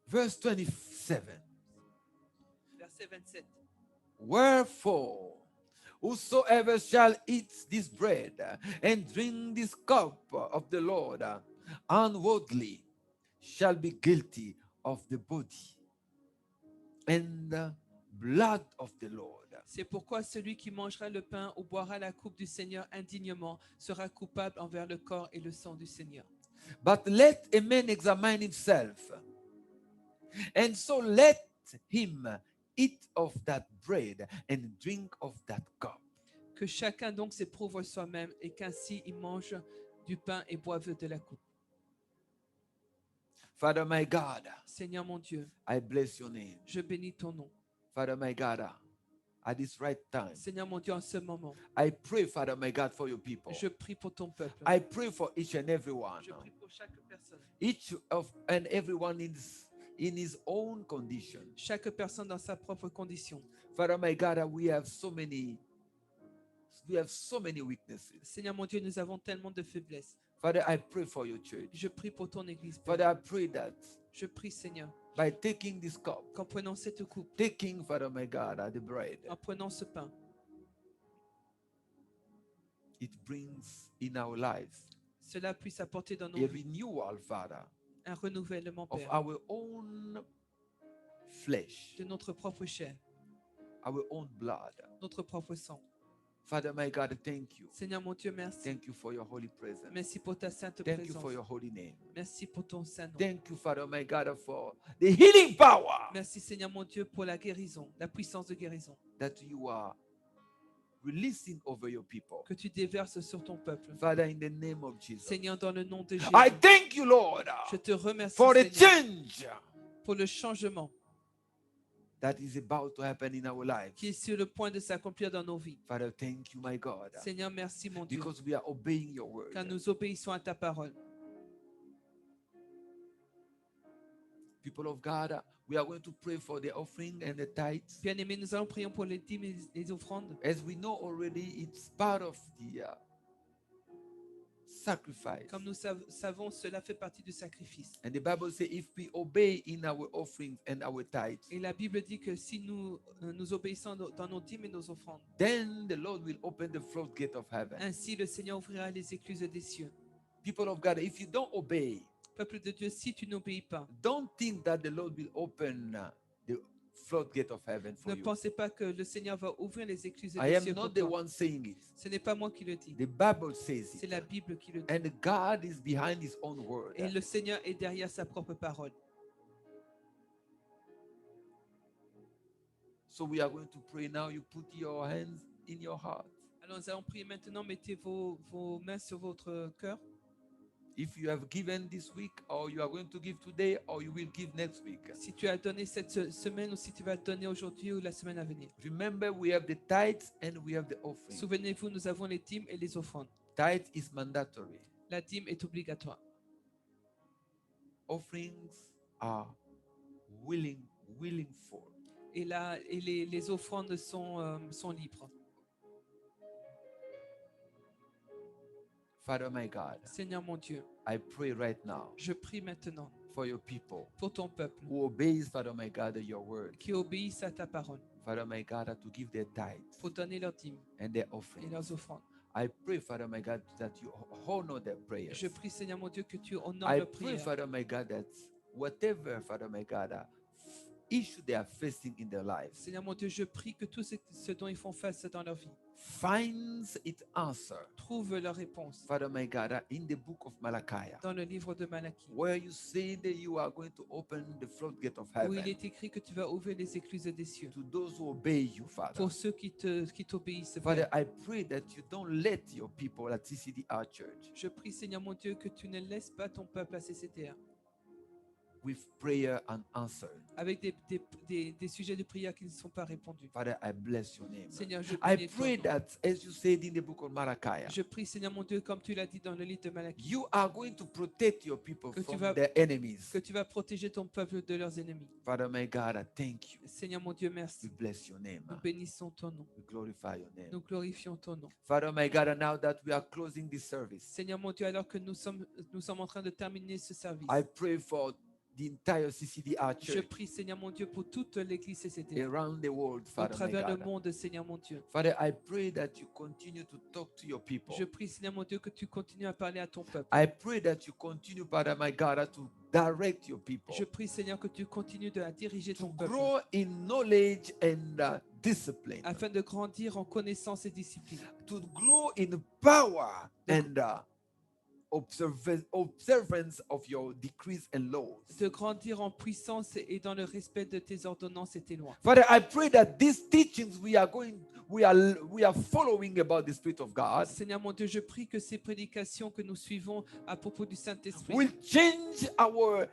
Verse 27. Verset 27. Wherefore, whosoever shall eat this bread and drink this cup of the Lord unworthily shall be guilty of the body and the blood of the Lord. C'est pourquoi celui qui mangera le pain ou boira la coupe du Seigneur indignement sera coupable envers le corps et le sang du Seigneur. But let a man examine himself, and so let him eat of that bread and drink of that cup. Que chacun donc s'éprouve soi-même et qu'ainsi il mange du pain et boive de la coupe. Father my God, Seigneur mon Dieu, I bless your name. je bénis ton nom. Father my God, at this right time, Seigneur mon Dieu, en ce moment, I pray, Father my God, for your people. je prie pour ton peuple. I pray for each and every one. Je prie pour chaque personne. Each of and everyone in his own condition. Chaque personne dans sa propre condition. Father my God, we have so many weaknesses. Seigneur mon Dieu, nous avons tellement de faiblesses. Father, I pray for your church. Je prie pour ton église. Père. Father, I pray that Je prie, Seigneur, by taking this cup, qu'en prenant cette coupe, taking, Father my God, the bread, en prenant ce pain, it brings in our lives cela puisse apporter dans nos a vies renewal, Father, un renouvellement, of Père, our own flesh, de notre propre chair, our own blood. notre propre sang. Father my God, thank you. Seigneur mon Dieu, merci. Thank you for your holy presence. Merci pour ta sainte Thank you présence. for your holy name. Merci pour ton saint nom. Thank you, Father my God, for the healing power Merci, Seigneur mon Dieu, pour la guérison, la puissance de guérison that you are releasing over your people. que tu déverses sur ton peuple. Father, in the name of Jesus, Seigneur, dans le nom de Jésus, I thank you, Lord, je te remercie, for the Seigneur, change pour le changement that is about to happen in our lives. qui est sur le point de s'accomplir dans nos vies. Father, thank you, my God, Seigneur, merci, mon Dieu, because we are obeying your word. car nous obéissons à ta parole. People of God, we are going to pray for the offering and the tithes. Bien-aimés, nous allons prier pour les dîmes et les offrandes. As we know already, it's part of the sacrifice. Comme nous savons, cela fait partie du sacrifice. And the Bible says if we obey in our offerings and our tithes, Et la Bible dit que si nous obéissons dans nos dîmes et nos offrandes, then the Lord will open the floodgate of heaven. ainsi le Seigneur ouvrira les écluses des cieux. People of God, if you don't obey, Peuple de Dieu, si tu n'obéis pas, don't think that the Lord will open the floodgate of heaven for ne you. pensez pas que le Seigneur va ouvrir les écluses I des am cieux pour not the toi. one saying it. Ce n'est pas moi qui le dis, The Bible says c'est it. la Bible qui le dit. And God is behind his own word. Et le Seigneur est derrière sa propre parole. So we are going to pray now. You put your hands in your heart. Alors nous allons prier maintenant, mettez vos mains sur votre cœur. If you have given this week, or you are going to give today, or you will give next week. Si tu as donné cette semaine ou si tu vas donner aujourd'hui ou la semaine à venir. Remember, we have the tithes and we have the offering. Souvenez-vous, nous avons les dîmes et les offrandes. Tithe is mandatory. La dîme est obligatoire. Offerings are willing for. Et là, et les offrandes sont libres. Father, my God, Seigneur mon Dieu, I pray right now je prie maintenant for your people pour ton peuple who obeys, Father, my God, your word. qui obéissent à ta parole Father, my God, to give their tithes pour donner leurs dîmes and their et offerings. leurs offrandes. I pray, Father, my God, that you honor their prayers. Je prie, Seigneur mon Dieu, que tu honores I leurs pray, prières. Father, my God, that whatever, Father, my God, issue they are facing in their lives Seigneur mon Dieu, je prie que tout ce dont ils font face dans leur vie finds its answer, trouve leur réponse Father, my God, in the book of Malachi, dans le livre de Malachie, where you say that you are going to open the floodgate of où il heaven est écrit que tu vas ouvrir les écluses des cieux to those who obey you, Father. pour ceux qui t'obéissent. Father, Père. I pray that you don't let your people at CCDR Church Je prie, Seigneur mon Dieu, que tu ne laisses pas ton peuple à CCTR with prayer unanswered. avec des sujets de prière qui ne sont pas répondus. Father, I bless your name. Seigneur, je I bénis ton pray nom. that, as you said in the book of Malachi, Je prie, Seigneur mon Dieu, comme tu l'as dit dans le livre de Malachie, you are going to protect your people Que tu from vas- their enemies. que tu vas protéger ton peuple de leurs ennemis. Father, my God, I thank you. Seigneur mon Dieu, merci. We bless your name. Nous bénissons ton nom. We glorify your name. Nous glorifions ton nom. Father, my God, and now that we are closing this service, Seigneur mon Dieu, alors que nous sommes en train de terminer ce service, I pray for the entire CCDR je Church prie, Seigneur mon Dieu, pour toute l'église CCTR, around the world, à Father, my travers le God. monde, Seigneur mon Dieu. Father, I pray that you continue to talk to your people. Je prie, Seigneur mon Dieu, que tu continues à parler à ton peuple. I pray that you continue, Father, my God, to direct your people Je prie, Seigneur, que tu continues à diriger to ton peuple grow in knowledge and discipline, afin de grandir en connaissance et discipline, to grow in power and observance of your decrees and laws. de grandir en puissance et dans le respect de tes ordonnances et tes lois. Father, I pray that these teachings we are following about the Spirit of God Seigneur mon Dieu, je prie que ces prédications que nous suivons à propos du Saint-Esprit will change our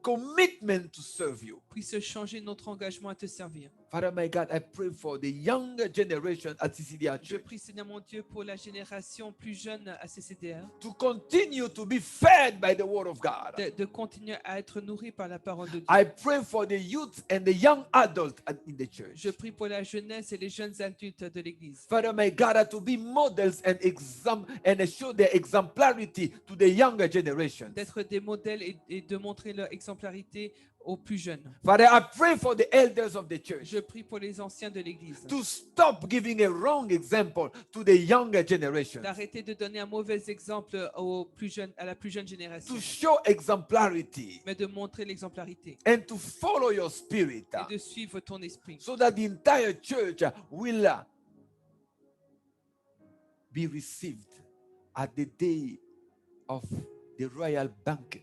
commitment to serve you. puissent changer notre engagement à te servir. Father, my God, I pray for the younger generation at CCDR Je Church prie, Seigneur mon Dieu, pour la génération plus jeune à CCDR, to continue to be fed by the Word of God. de continuer à être nourri par la parole de Dieu. I pray for the youth and the young adults in the church. Je prie pour la jeunesse et les jeunes adultes de l'Église, Father, my God, to be models and show their exemplarity to the younger generation. d'être des modèles et de montrer leur exemplarité aux plus jeunes. Father, I pray for the elders of the church Je prie pour les anciens de l'Église, to stop giving a wrong example to the younger generation, d'arrêter de donner un mauvais exemple aux plus jeunes, à la plus jeune génération, to show exemplarity mais de montrer l'exemplarité and to follow your spirit, et de suivre ton esprit, so that the entire church will be received at the day of the royal banquet.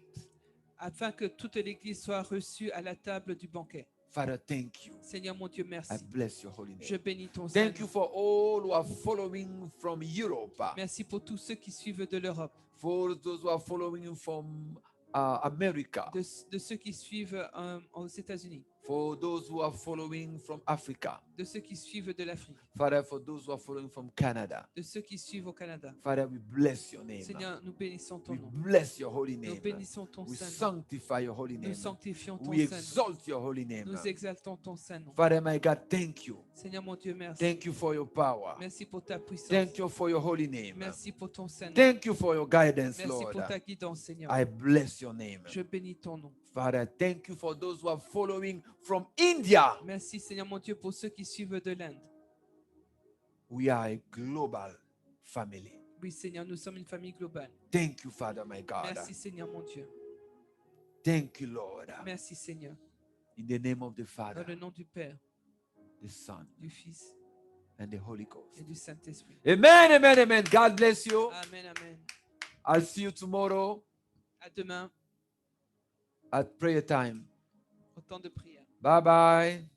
afin que toute l'Église soit reçue à la table du banquet. Father, thank you. Seigneur mon Dieu, I merci. bless your holy Je name. bénis ton Thank Saint-Nom. you for all who are following from Europe, Merci pour tous ceux qui suivent de l'Europe, for those who are following from America, de ceux qui suivent aux États-Unis, for those who are following from Africa, de ceux qui suivent de l'Afrique, Father, for those who are following from Canada. de ceux qui suivent au Canada. Father, we bless your name. Seigneur, nous bénissons ton We nom. bless your holy Nous name. bénissons ton We Saint-Nom. sanctify your holy Nous name. sanctifions ton We Saint-Nom. exalt your holy name. Nous exaltons ton Saint-Nom. Father, my God, thank you. Seigneur mon Dieu, merci. Thank you for your power. Merci pour ta puissance. Thank you for your holy name. Merci pour ton Saint-Nom. Thank you for your guidance, Merci Lord. pour ta guidance, Seigneur. I bless your name. Je bénis ton nom. Father, thank you for those who are following from India. Merci, Seigneur mon Dieu, pour ceux qui suivent de l'Inde. We are a global family. Oui, Seigneur, nous sommes une famille globale. Thank you, Father, my God. Merci, Seigneur, mon Dieu. Thank you, Lord. Merci, Seigneur. In the name of the Dans Father, le nom du Père, the Son, du Fils and the Holy Ghost. et du Saint-Esprit. Amen, amen, amen. God bless you. Amen, amen. I'll see you tomorrow À demain, at prayer time. au temps de prière. Bye bye.